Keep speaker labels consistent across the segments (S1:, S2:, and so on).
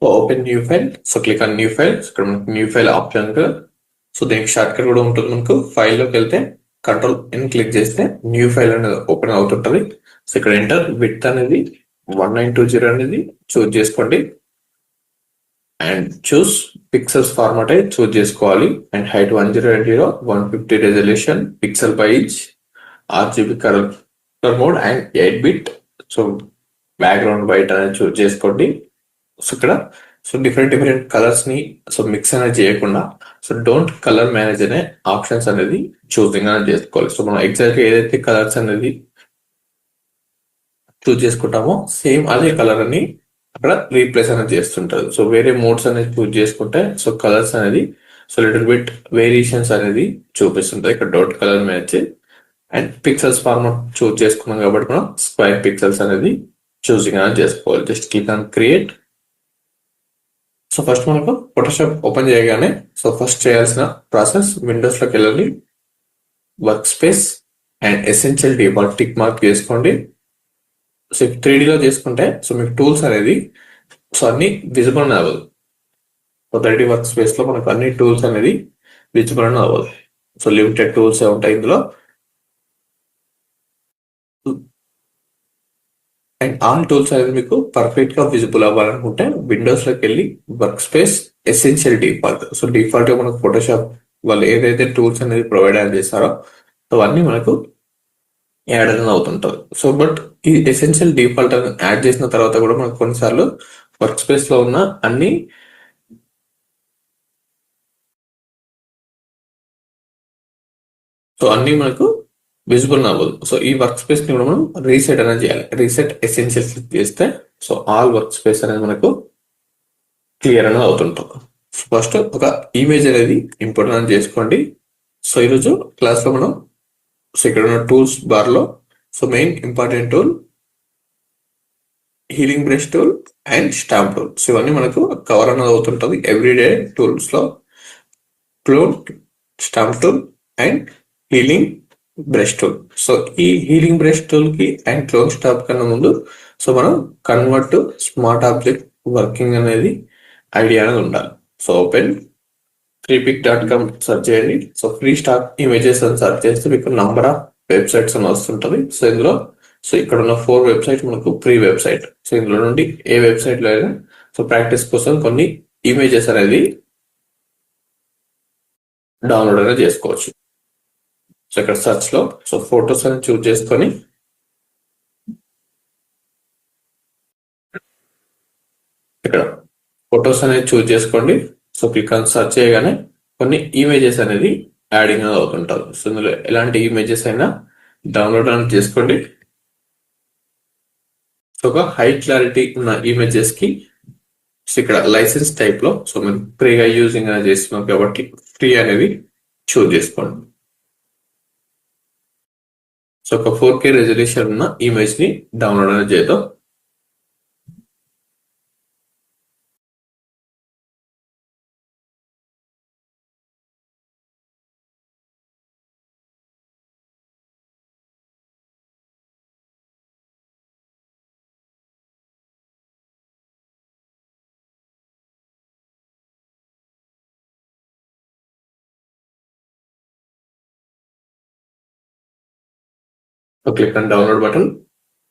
S1: Open new file. So click on new file. ఇక్కడ మనకు new file option. So దీనికి short cut కూడా ఉంటుంది. మనకు ఫైల్లోకి వెళ్తే కంట్రోల్ ఎన్ క్లిక్ చేస్తే న్యూ ఫైల్ అనేది ఓపెన్ అవుతుంటది. సో ఇక్కడ ఎంటర్ విడ్త్ అనేది 1920 అనేది చూస్ చేసుకోండి అండ్ చూస్ పిక్సెల్స్ ఫార్మాట్ అయితే చూస్ చేసుకోవాలి and height 1080 150 resolution pixel by inch RGB colour mode and 8-bit. So background white అనేది చూస్ చేసుకోండి. సో ఇక్కడ సో డిఫరెంట్ కలర్స్ ని సో మిక్స్ అనేది చేయకుండా సో డోంట్ కలర్ మేనేజ్ అనే ఆప్షన్స్ అనేది చూసింగ్ అనేది చేసుకోవాలి. సో మనం ఎగ్జాక్ట్ గా ఏదైతే కలర్స్ అనేది చూస్ చేసుకుంటామో సేమ్ అదే కలర్ అని అక్కడ రీప్లేస్ అనేది చేస్తుంటారు. సో వేరే మోడ్స్ అనేది చూస్ చేసుకుంటే సో కలర్స్ అనేది సో లిటిల్ బిట్ వేరియేషన్స్ అనేది చూపిస్తుంటాయి. ఇక్కడ don't colour manage and pixels format choose చేసుకున్నాం కాబట్టి మనం స్క్వేర్ పిక్సెల్స్ అనేది చూసింగ్ అనేది చేసుకోవాలి. Just click on create. So first మనకు ఫోటోషాప్ ఓపెన్ చేయగానే సో ఫస్ట్ చేయాల్సిన ప్రాసెస్ విండోస్ లోకి వెళ్ళండి, work space and essential default tick mark చేసుకోండి. సో 3D లో చేసుకుంటే సో మీకు టూల్స్ అనేది సో అన్ని విజిబుల్ అని అవ్వదు. సో 3D వర్క్ స్పేస్ లో మనకు అన్ని టూల్స్ అనేది విజిబుల్ అని అవ్వదు. సో లిమిటెడ్ టూల్స్ ఉంటాయి ఇందులో అండ్ ఆల్ టూల్స్ అనేది మీకు పర్ఫెక్ట్ గా విజిబుల్ అవ్వాలనుకుంటే విండోస్ లోకి వెళ్ళి work space essential default. So default గా మనకు ఫోటోషాప్ వాళ్ళు ఏదైతే టూల్స్ అనేది ప్రొవైడ్ చేస్తారో అవన్నీ మనకు యాడ్ అనేది అవుతుంటారు. సో బట్ ఈ ఎసెన్షియల్ డిఫాల్ట్ అని యాడ్ చేసిన తర్వాత కూడా మనకు కొన్నిసార్లు వర్క్ స్పేస్ లో ఉన్న అన్ని సో అన్ని మనకు విజిబుల్ అవ్వదు. సో ఈ వర్క్ స్పేస్ ని కూడా మనం రీసెట్ అనేది చేయాలి. రీసెట్ ఎసెన్షియల్ క్లిక్ చేస్తే సో ఆల్ వర్క్ స్పేస్ అనేది మనకు క్లియర్ అనేది అవుతుంటుంది. ఫస్ట్ ఒక ఇమేజ్ అనేది ఇంపోర్ట్ అనేది చేసుకోండి. సో ఈరోజు క్లాస్ లో మనం సో ఇక్కడ ఉన్న టూల్స్ బార్ లో so main important tool healing brush tool and stamp tool. So ఇవన్నీ మనకు కవర్ అనేది అవుతుంటుంది ఎవ్రీడే టూల్స్ లో. Clone, stamp tool and healing brush tool. So ఈ హీలింగ్ బ్రష్ టూల్ కి అండ్ క్లోన్ స్టాప్ కన్నా ముందు సో మనం convert to smart object working అనేది ఐడియా అనేది ఉండాలి. సో ఓపెన్ 3pic.com సెర్చ్ చేయండి. సో ఫ్రీ స్టాక్ ఇమేజెస్ అని సెర్చ్ చేస్తే మీకు నంబర్ ఆఫ్ వెబ్సైట్స్ అని వస్తుంటది. సో ఇందులో సో ఇక్కడ ఉన్న 4 వెబ్సైట్ మనకు ఫ్రీ వెబ్సైట్. సో ఇందులో నుండి ఏ వెబ్సైట్ లో అయినా సో ప్రాక్టీస్ కోసం కొన్ని ఇమేజెస్ అనేది డౌన్లోడ్ అనేది చేసుకోవచ్చు. సో ఇక్కడ సెర్చ్ లో సో ఫొటోస్ అని చూస్ చేసుకొని ఇక్కడ ఫొటోస్ అనేది చూస్ చేసుకోండి. సో క్లిక్ ఆన్ సెర్చ్ చేయగానే కొన్ని ఇమేజెస్ అనేది యాడింగ్ అవుతుంటారు. సో ఇందులో ఎలాంటి ఇమేజెస్ అయినా డౌన్లోడ్ అనేది చేసుకోండి. సో ఒక హై క్లారిటీ ఉన్న ఇమేజెస్ కి సో ఇక్కడ లైసెన్స్ టైప్ లో సో మీరు ఫ్రీగా యూజింగ్ అనేది చేస్తున్నాం కాబట్టి ఫ్రీ అనేది చూస్ చేసుకోండి. సో ఒక 4K రెజల్యూషన్ ఉన్న ఇమేజ్ ని డౌన్లోడ్ అనేది చేద్దాం. So click on download button.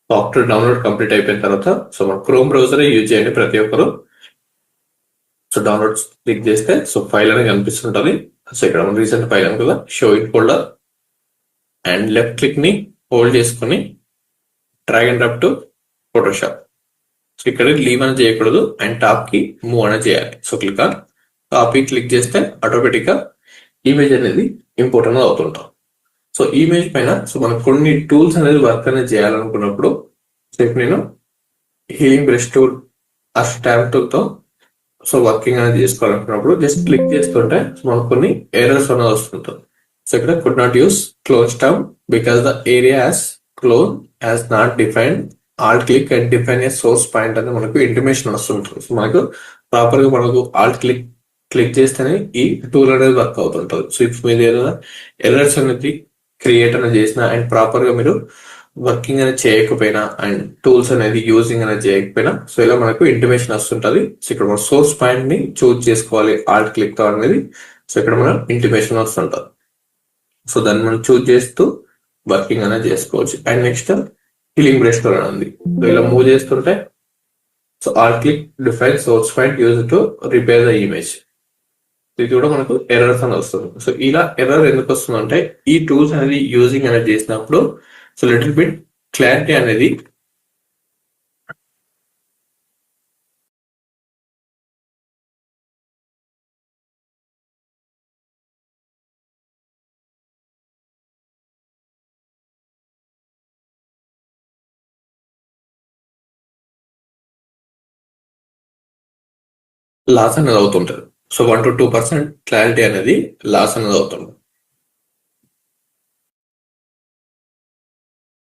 S1: Software download complete అయిపోయిన తర్వాత సో మన క్రోమ్ బ్రౌజర్ యూజ్ చేయండి ప్రతి ఒక్కరు. సో డౌన్లోడ్ క్లిక్ చేస్తే సో ఫైల్ అనేది కనిపిస్తుంటది. సో ఇక్కడ మన రీసెంట్ ఫైల్ అని కదా show in folder and left click ని హోల్డ్ చేసుకుని drag and drop to Photoshop. So ఇక్కడ లీవ్ అనేది చేయకూడదు అండ్ టాప్ కి మూవ్ అనేది చేయాలి. So click on copy click చేస్తే ఆటోమేటిక్ గా ఇమేజ్ అనేది ఇంపోర్ట్ అనేది అవుతుంటాం. సో ఇమేజ్ పైన సో మనకు కొన్ని టూల్స్ అనేది వర్క్ అనేది చేయాలనుకున్నప్పుడు సో ఇప్పుడు నేను హీలింగ్ బ్రష్ టూల్ ఆ స్టాంప్ టూల్ తో సో వర్కింగ్ అనేది చేసుకోవాలనుకున్నప్పుడు జస్ట్ క్లిక్ చేస్తుంటే మనకు కొన్ని ఎర్రర్స్ అనేది వస్తుంటుంది. సో ఇక్కడ could not use clone stamp because the area as clone as not defined. Alt click and define A source point అనేది మనకు ఇంటిమేషన్ వస్తుంటుంది. సో మనకు ప్రాపర్ గా మనకు ఆల్ట్ క్లిక్ చేస్తేనే ఈ టూల్ అనేది వర్క్ అవుతుంటుంది. సో ఇప్పుడు మీరు ఏదైనా ఎర్రర్స్ అనేది క్రియేట్ అనేది చేసిన అండ్ ప్రాపర్ గా మీరు వర్కింగ్ అనేది చేయకపోయినా అండ్ టూల్స్ అనేది యూజింగ్ అనేది చేయకపోయినా సో ఇలా మనకు ఇంటిమేషన్ వస్తుంటది. సో ఇక్కడ మన సోర్స్ పాయింట్ ని చూజ్ చేసుకోవాలి ఆల్ట్ క్లిక్ తో అనేది. సో ఇక్కడ మనం ఇంటిమేషన్ వస్తుంటది. సో దాన్ని మనం చూజ్ చేస్తూ వర్కింగ్ అనేది చేసుకోవచ్చు. And next healing brush tool అని ఉంది. సో ఇలా మూవ్ చేస్తుంటే so alt click define source point use to repair the image. ఇది కూడా మనకు ఎర్రర్స్ అని వస్తుంది. సో ఇలా ఎర్రర్ ఎందుకు వస్తుందంటే ఈ టూల్స్ అనేది యూజింగ్ అనేది చేసినప్పుడు సో లిటిల్ బిట్ క్లారిటీ అనేది లాస్ అనేది అవుతుంటది. సో 1 to 2% క్లారిటీ అనేది లాస్ అనేది అవుతుంది.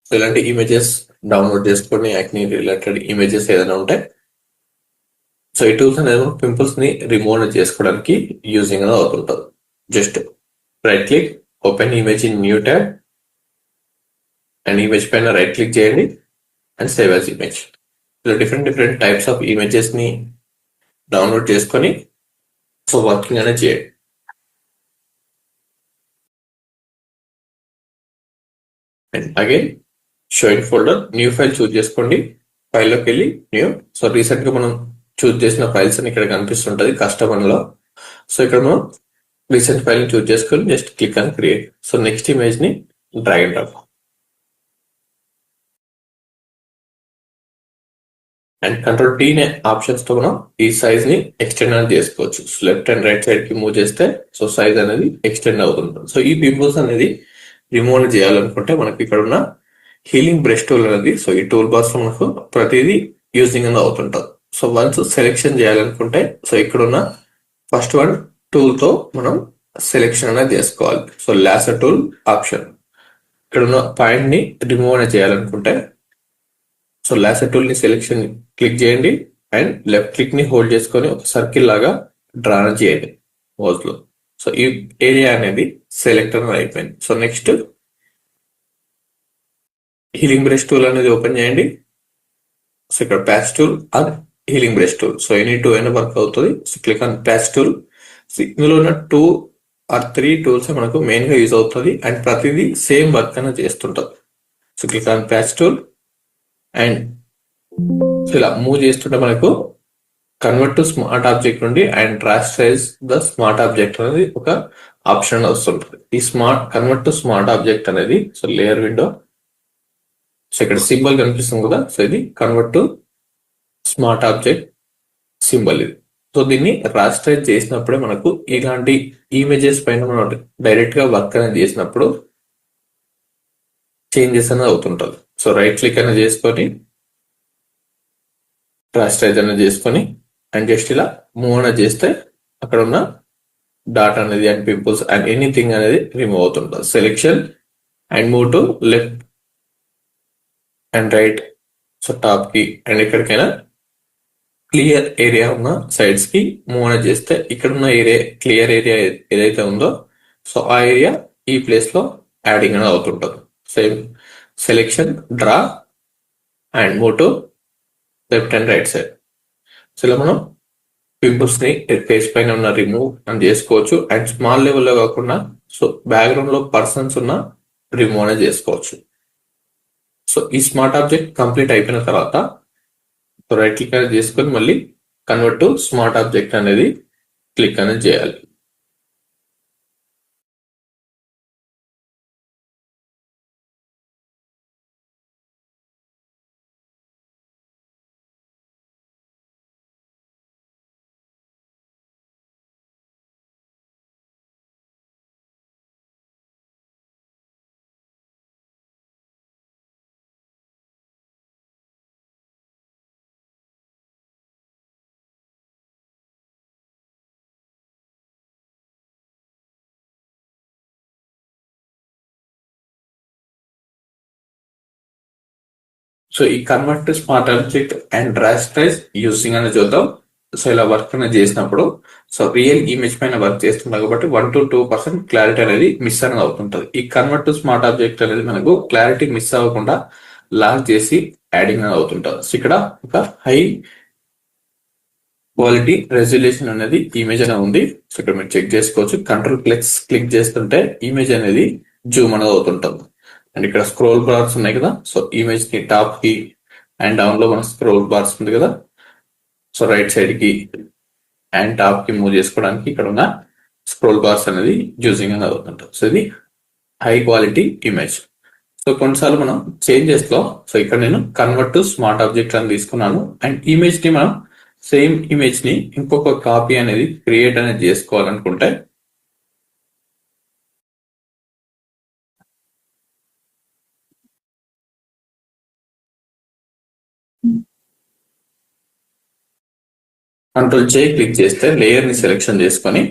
S1: సో ఇలాంటి ఇమేజెస్ డౌన్లోడ్ చేసుకొని యాక్ని రిలేటెడ్ ఇమేజెస్ ఏదైనా ఉంటే సో ఈ టూల్స్ అనేది పింపుల్స్ ని రిమూవ్ చేసుకోవడానికి యూజింగ్ అనేది అవుతుంటది. Just right click, open image in new tab and image పైన రైట్ క్లిక్ చేయండి అండ్ సేవ్ యాజ్ ఇమేజ్. ఇలా డిఫరెంట్ టైప్స్ ఆఫ్ ఇమేజెస్ ని డౌన్లోడ్ చేసుకొని సో వర్కింగ్ అనేది చేయండి. And again showing folder new file choose చేసుకోండి. ఫైల్లోకి వెళ్ళి న్యూ. సో రీసెంట్ గా మనం చూజ్ చేసిన ఫైల్స్ అని ఇక్కడ కనిపిస్తుంటది కస్టమర్ లో. సో ఇక్కడ మనం రీసెంట్ ఫైల్ ని చూజ్ చేసుకొని జస్ట్ క్లిక్ అని క్రియేట్. సో నెక్స్ట్ ఇమేజ్ ని drag and drop and control tea అనే ఆప్షన్స్ తో మనం ఈ సైజ్ ని ఎక్స్టెండ్ అనేది చేసుకోవచ్చు. లెఫ్ట్ అండ్ రైట్ సైడ్ కి మూవ్ చేస్తే సో సైజ్ అనేది ఎక్స్టెండ్ అవుతుంది. సో ఈ పింపుల్స్ అనేది రిమూవ్ చేయాలనుకుంటే మనకి ఇక్కడ ఉన్న హీలింగ్ బ్రష్ టూల్ అనేది సో ఈ టూల్ బాక్స్ లో మనకు ప్రతిదీ యూజింగ్ అనేది అవుతుంటుంది. సో వన్స్ సెలెక్షన్ చేయాలనుకుంటే సో ఇక్కడ ఉన్న ఫస్ట్ వన్ టూల్ తో మనం సెలెక్షన్ అనేది చేసుకోవాలి. సో లాసర్ టూల్ ఆప్షన్ ఇక్కడ ఉన్న పాయింట్ ని రిమూవ్ అనేది చేయాలనుకుంటే సో లాసర్ టూల్ ని సెలెక్షన్ క్లిక్ చేయండి అండ్ లెఫ్ట్ క్లిక్ ని హోల్డ్ చేసుకొని ఒక సర్కిల్ లాగా డ్రా చేయండి మౌస్ లో. సో ఈ ఏరియా అనేది సెలెక్ట్ అనేది అయిపోయింది. So next healing brush tool అనేది ఓపెన్ చేయండి. సో ఇక్కడ patch tool or healing brush tool so any two అయినా వర్క్ అవుతుంది. So click on patch tool. ఇందులో ఉన్న 2 or 3 టూల్స్ మనకు మెయిన్ గా యూజ్ అవుతుంది అండ్ ప్రతిదీ సేమ్ వర్క్ అనేది చేస్తుంటది. So click on patch tool and ఇలా మూవ్ చేస్తుంటే మనకు కన్వర్ట్ టు స్మార్ట్ ఆబ్జెక్ట్ నుండి and rasterize the smart object అనేది ఒక ఆప్షన్ వస్తుంటుంది. ఈ కన్వర్ట్ టు స్మార్ట్ ఆబ్జెక్ట్ అనేది సో లేయర్ విండో సో ఇక్కడ సింబల్ కనిపిస్తుంది కదా. సో ఇది convert to smart object symbol ఇది. సో దీన్ని రాస్టరైజ్ చేసినప్పుడే మనకు ఇలాంటి ఇమేజెస్ పైన మనం డైరెక్ట్ గా వర్క్ అనేది చేసినప్పుడు చేంజెస్ అనేది అవుతుంటది. సో రైట్ క్లిక్ అనేది చేసుకొని రాస్టరైజ్ అనేది చేసుకొని అండ్ జస్ట్ ఇలా మూవ్ అనేది చేస్తే అక్కడ ఉన్న డాట్ అనేది అండ్ పింపుల్స్ అండ్ ఎనీథింగ్ అనేది రిమూవ్ అవుతుంటుంది. Selection and move to left and right so top కి అండ్ ఎక్కడికైనా క్లియర్ ఏరియా ఉన్న సైడ్స్ కి మూవ్ అనేది చేస్తే ఇక్కడ ఉన్న ఏరియా క్లియర్ ఏరియా ఏదైతే ఉందో సో ఆ ఏరియా ఈ ప్లేస్ లో యాడింగ్ అనేది అవుతుంటుంది. Same selection draw and move to left and right side. So ఇలా మనం పింపుల్స్ ని ఫేస్ పైన ఉన్న రిమూవ్ అని చేసుకోవచ్చు అండ్ స్మాల్ లెవెల్లో కాకుండా సో బ్యాక్గ్రౌండ్ లో పర్సన్స్ ఉన్న రిమూవ్ అనేది చేసుకోవచ్చు. సో ఈ స్మార్ట్ ఆబ్జెక్ట్ కంప్లీట్ అయిపోయిన తర్వాత రైట్ క్లిక్ అనేది చేసుకొని మళ్ళీ కన్వర్ట్ టు స్మార్ట్ ఆబ్జెక్ట్ అనేది క్లిక్ అనేది చేయాలి. సో ఈ convert to smart object and rasterize using అని చూద్దాం. సో ఇలా వర్క్ అనేది చేసినప్పుడు సో రియల్ ఇమేజ్ పైన వర్క్ చేస్తుంటాం కాబట్టి 1 to 2% క్లారిటీ అనేది మిస్ అనేది అవుతుంటది. ఈ కన్వర్ట్ టు స్మార్ట్ ఆబ్జెక్ట్ అనేది మనకు క్లారిటీ మిస్ అవ్వకుండా లాక్ చేసి యాడింగ్ అనేది అవుతుంటది. సో ఇక్కడ ఒక హై క్వాలిటీ రెజల్యూషన్ అనేది ఇమేజ్ అనేది ఉంది. సో ఇక్కడ మీరు చెక్ చేసుకోవచ్చు. కంట్రోల్ ప్లస్ క్లిక్ చేస్తుంటే ఇమేజ్ అనేది జూమ్ అనేది అవుతుంటుంది. అండ్ ఇక్కడ స్క్రోల్ బార్స్ ఉన్నాయి కదా, సో ఇమేజ్ కి టాప్ కి అండ్ డౌన్ లో మన స్క్రోల్ బార్స్ ఉంది కదా, సో రైట్ సైడ్ కి అండ్ టాప్ కి మూవ్ చేసుకోవడానికి ఇక్కడ ఉన్న స్క్రోల్ బార్స్ అనేది యూజింగ్ అనేది అవుతుంటుంది. సో ఇది హై క్వాలిటీ ఇమేజ్. సో కొన్నిసార్లు మనం చేంజెస్ లో సో ఇక్కడ నేను కన్వర్ట్ టు స్మార్ట్ ఆబ్జెక్ట్ అని తీసుకున్నాను అండ్ ఇమేజ్ ని మనం సేమ్ ఇమేజ్ ని ఇంకొక కాపీ అనేది క్రియేట్ అనేది చేసుకోవాలనుకుంటే కంట్రోల్ జే క్లిక్ చేస్తే లేయర్ ని సెలెక్షన్ చేసుకొని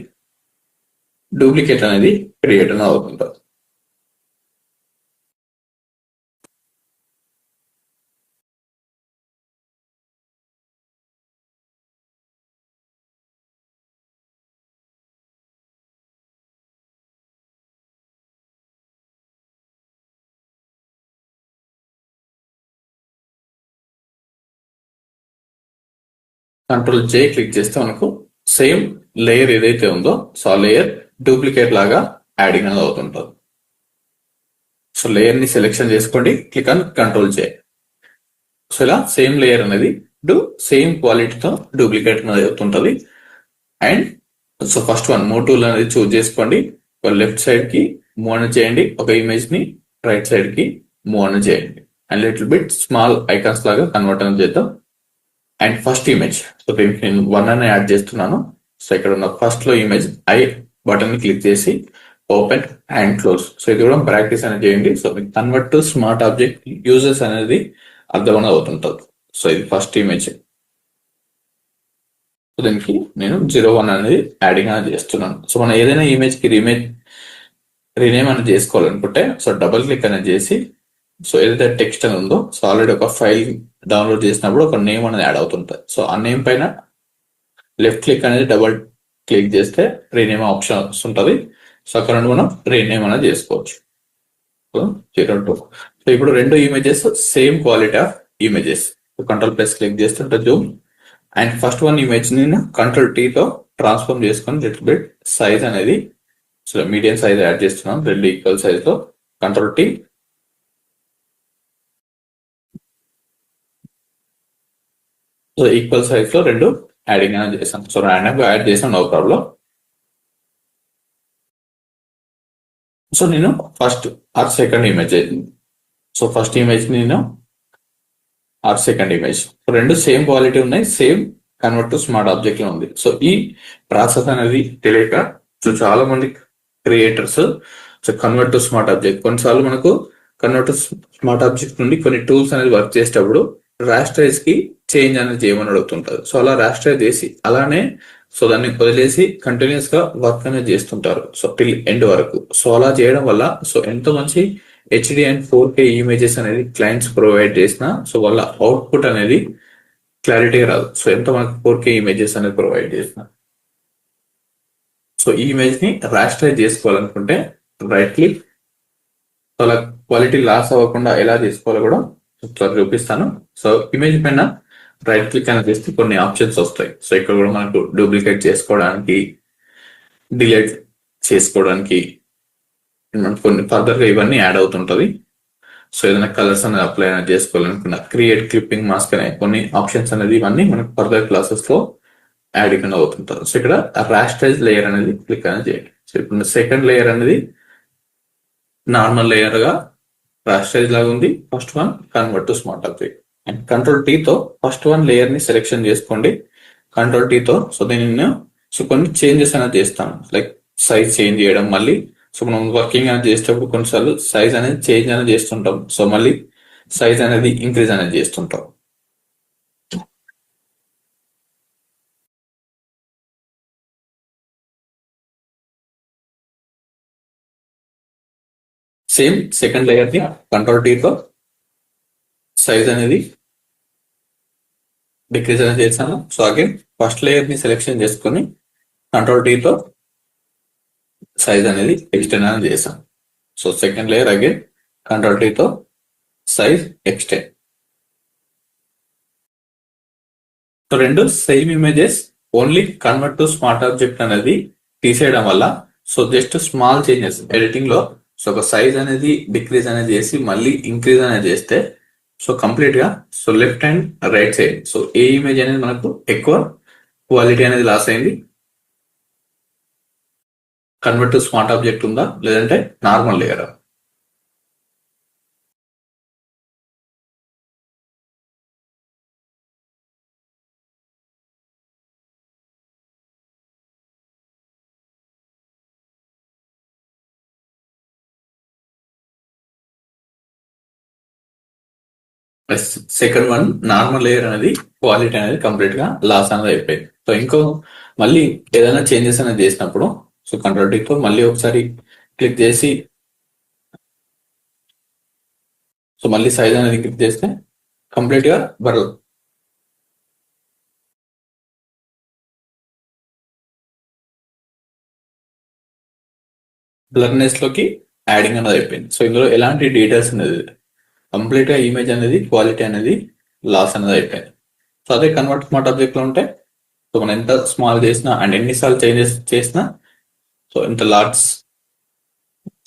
S1: డూప్లికేట్ అనేది క్రియేట్ అనేది అవుతుంది. కంట్రోల్ జే క్లిక్ చేస్తే మనకు సేమ్ లేయర్ ఏదైతే ఉందో సో ఆ లేయర్ డూప్లికేట్ లాగా యాడింగ్ అనేది అవుతుంటుంది. సో లేయర్ ని సెలెక్షన్ చేసుకోండి, click on control J. So ఇలా సేమ్ లేయర్ అనేది సేమ్ క్వాలిటీతో డూప్లికేట్ అనేది అవుతుంటది. And so first one move tool అనేది చూస్ చేసుకోండి. లెఫ్ట్ సైడ్ కి మూవ్ అనేది చేయండి, ఒక ఇమేజ్ ని రైట్ సైడ్ కి మూవ్ అనేది చేయండి and little bit small icons లాగా కన్వర్ట్ అనేది చేద్దాం. అండ్ ఫస్ట్ ఇమేజ్ సో దీనికి నేను 1 అని యాడ్ చేస్తున్నాను. సో ఇక్కడ ఉన్న ఫస్ట్ లో ఇమేజ్ ఐ బటన్ ని క్లిక్ చేసి ఓపెన్ అండ్ క్లోజ్. సో ఇది కూడా ప్రాక్టీస్ అనేది చేయండి. సో మీకు convert to smart object uses అనేది అర్థం అవుతుంటుంది. సో ఇది ఫస్ట్ ఇమేజ్. సో దీనికి నేను 01 అనేది యాడింగ్ అనేది చేస్తున్నాను. సో మనం ఏదైనా ఇమేజ్ కి రీనేమ్ అనేది చేసుకోవాలనుకుంటే సో డబుల్ క్లిక్ అనేది చేసి సో ఏదైతే టెక్స్ట్ అని ఉందో సో ఆల్రెడీ ఒక ఫైల్ డౌన్లోడ్ చేసినప్పుడు ఒక నేమ్ అనేది యాడ్ అవుతుంటుంది. సో ఆ నేమ్ పైన లెఫ్ట్ క్లిక్ అనేది డబుల్ క్లిక్ చేస్తే రీనేమ్ ఆప్షన్ వస్తుంటది. సో అక్కడ నుండి మనం రీనేమ్ అనేది చేసుకోవచ్చు. సో 02. సో ఇప్పుడు రెండు images same quality of images. Control plus click చేస్తుంటే zoom and first one image ని కంట్రోల్ టీ తో ట్రాన్స్ఫార్మ్ చేసుకొని లిటిల్ బిట్ సైజ్ అనేది సో మీడియం సైజ్ యాడ్ చేస్తున్నాం, రెండు ఈక్వల్ సైజ్ లో control T. So equal size లో రెండు యాడింగ్ అనేది చేసాం. సో ర్యాండమ్ గా యాడ్ చేసాం, నో ప్రాబ్లం. సో నేను first or second image so first image నేను ఆర్ సెకండ్ ఇమేజ్ రెండు సేమ్ క్వాలిటీ ఉన్నాయి, same convert to smart object లో ఉంది. సో ఈ ప్రాసెస్ అనేది తెలియక సో చాలా మంది creators so convert to smart object కొన్నిసార్లు మనకు కన్వర్ట్ టు స్మార్ట్ ఆబ్జెక్ట్ నుండి కొన్ని టూల్స్ అనేది వర్క్ చేసేటప్పుడు రాస్టరైజ్ కి చేంజ్ అనేది చేయమని అడుగుతుంటారు. సో అలా రాస్టరైజ్ చేసి అలానే సో దాన్ని వదిలేసి కంటిన్యూస్ గా వర్క్ అనేది చేస్తుంటారు సో టిల్ ఎండ్ వరకు. సో అలా చేయడం వల్ల సో ఎంతో మంచి హెచ్డి అండ్ 4K ఇమేజెస్ అనేది క్లయింట్స్ ప్రొవైడ్ చేసిన సో వాళ్ళ అవుట్పుట్ అనేది క్లారిటీ రాదు. సో ఎంత మనకు 4K ఇమేజెస్ అనేది ప్రొవైడ్ చేసిన సో ఈ ఇమేజ్ ని రాస్టరైజ్ చేసుకోవాలనుకుంటే రైట్ క్లిక్ అలా క్వాలిటీ లాస్ అవ్వకుండా ఎలా చేసుకోవాలో కూడా చూపిస్తాను. సో ఇమేజ్ పైన రైట్ క్లిక్ అనేది చేస్తే కొన్ని ఆప్షన్స్ వస్తాయి. సో ఇక్కడ కూడా మనకు డూప్లికేట్ చేసుకోవడానికి, డిలీట్ చేసుకోవడానికి కొన్ని ఫర్దర్ గా ఇవన్నీ యాడ్ అవుతుంటది. సో ఏదైనా కలర్స్ అనేది అప్లై అనేది చేసుకోవాలనుకున్నా క్రియేట్ క్లిప్పింగ్ మాస్క్ అనే కొన్ని ఆప్షన్స్ అనేది ఇవన్నీ మనకు ఫర్దర్ క్లాసెస్ లో యాడ్ ఇక్కడ అవుతుంటారు. సో ఇక్కడ రాస్టరైజ్ లేయర్ అనేది క్లిక్ అనేది చేయండి. సో ఇప్పుడు సెకండ్ లేయర్ అనేది నార్మల్ లేయర్ గా రాస్టరైజ్ లాగా ఉంది. First one convert to smart object and control T తో ఫస్ట్ వన్ లేయర్ ని సెలెక్షన్ చేసుకోండి. కంట్రోల్ టీ తో సో దీన్ని సో కొన్ని చేంజెస్ అనేది చేస్తాను, లైక్ సైజ్ చేంజ్ చేయడం. మళ్ళీ సో మనం వర్కింగ్ అనేది చేసేటప్పుడు కొన్నిసార్లు సైజ్ అనేది చేంజ్ అనేది చేస్తుంటాం. సో మళ్ళీ సైజ్ అనేది ఇంక్రీజ్ అనేది చేస్తుంటాం. సేమ్ సెకండ్ లేయర్ ని కంట్రోల్ టీ తో సైజ్ అనేది డిక్రీజ్ అనేది చేశాను. సో అగైన్ ఫస్ట్ లేయర్ ని సెలెక్షన్ చేసుకొని కంట్రోల్ టీతో సైజ్ అనేది ఎక్స్టెండ్ అనేది చేశాను. So second layer again control టీతో సైజ్ ఎక్స్టెండ్. సో రెండు same images, only convert to smart object అనేది తీసేయడం వల్ల so just small changes editing లో సో ఒక సైజ్ అనేది డిక్రీజ్ అనేది చేసి మళ్ళీ ఇంక్రీజ్ అనేది చేస్తే సో కంప్లీట్ గా so left and right side so A image అనేది మనకు ఎక్కువ క్వాలిటీ అనేది లాస్ అయింది, కన్వర్ట్ టు స్మార్ట్ ఆబ్జెక్ట్ ఉందా లేదంటే నార్మల్ లేయరా. సెకండ్ వన్ నార్మల్ లేయర్ అనేది క్వాలిటీ అనేది కంప్లీట్ గా లాస్ అనేది అయిపోయింది. సో ఇంకో మళ్ళీ ఏదైనా చేంజెస్ అనేది చేసినప్పుడు సో కంట్రోల్ తో మళ్ళీ ఒకసారి క్లిక్ చేసి సో మళ్ళీ సైజ్ అనేది క్లిక్ చేస్తే కంప్లీట్ గా బరదు. బ్లర్నెస్ లోకి యాడింగ్ అనేది అయిపోయింది. సో ఇందులో ఎలాంటి డీటెయిల్స్ అనేది కంప్లీట్ గా ఇమేజ్ అనేది క్వాలిటీ అనేది లాస్ అనేది అయిపోయింది. సో అదే కన్వర్ట్ స్మార్ట్ ఆబ్జెక్ట్ లో ఉంటే సో మనం ఎంత స్మాల్ చేసినా అండ్ ఎన్నిసార్లు చేంజెస్ చేసినా సో ఎంత లార్జ్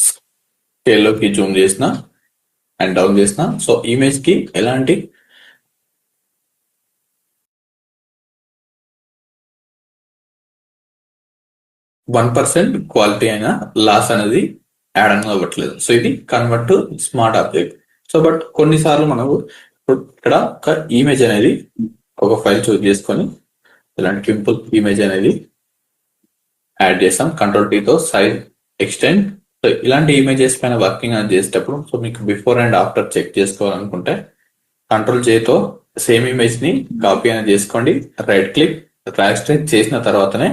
S1: స్కేల్లోకి జూమ్ చేసినా అండ్ డౌన్ చేసినా సో ఇమేజ్ కి ఎలాంటి %1 క్వాలిటీ అయినా లాస్ అనేది యాడ్ అనేది అవ్వట్లేదు. సో ఇది convert to smart object. So but కొన్నిసార్లు మనకు ఇక్కడ ఒక ఇమేజ్ అనేది ఒక ఫైల్ చూస్ చేసుకొని ఇలాంటి సింపుల్ ఇమేజ్ అనేది యాడ్ చేస్తాం కంట్రోల్ టీతో సైజ్ ఎక్స్టెండ్. సో ఇలాంటి ఇమేజెస్ పైన వర్కింగ్ అనేది చేసేటప్పుడు సో మీకు బిఫోర్ అండ్ ఆఫ్టర్ చెక్ చేసుకోవాలనుకుంటే కంట్రోల్ చేతో సేమ్ ఇమేజ్ ని కాపీ అనేది చేసుకోండి, రైట్ క్లిక్ ట్రాన్స్లేట్ చేసిన తర్వాతనే